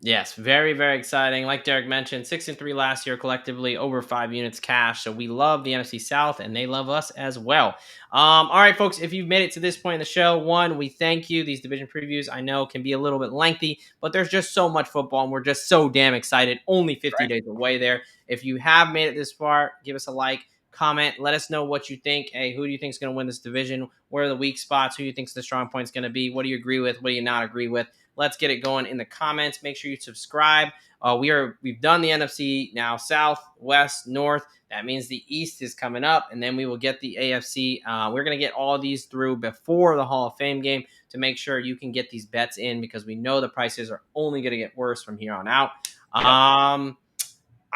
Yes, very, very exciting. Like Derek mentioned, 6-3 last year collectively, over 5 units cash. So we love the NFC South, and they love us as well. All right, folks, if you've made it to this point in the show, we thank you. These division previews, I know, can be a little bit lengthy, but there's just so much football, and we're just so damn excited. Only 50 days away there. If you have made it this far, give us a like. Comment, let us know what you think. Hey, who do you think is going to win this division? Where are the weak spots? Who do you think is the strong points going to be? What do you agree with? What do you not agree with? Let's get it going in the comments. Make sure you subscribe. We've done the NFC now, South, West, North. That means the East is coming up, and then we will get the AFC. We're going to get all these through before the Hall of Fame game to make sure you can get these bets in, because we know the prices are only going to get worse from here on out.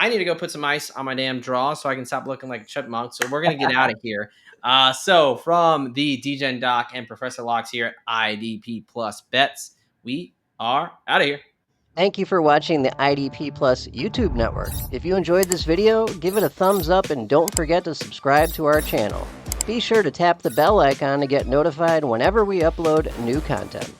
I need to go put some ice on my damn draw so I can stop looking like a chipmunk. So we're going to get out of here. So from the Degen Doc and Professor Locks here at IDP Plus Bets, we are out of here. Thank you for watching the IDP Plus YouTube network. If you enjoyed this video, give it a thumbs up and don't forget to subscribe to our channel. Be sure to tap the bell icon to get notified whenever we upload new content.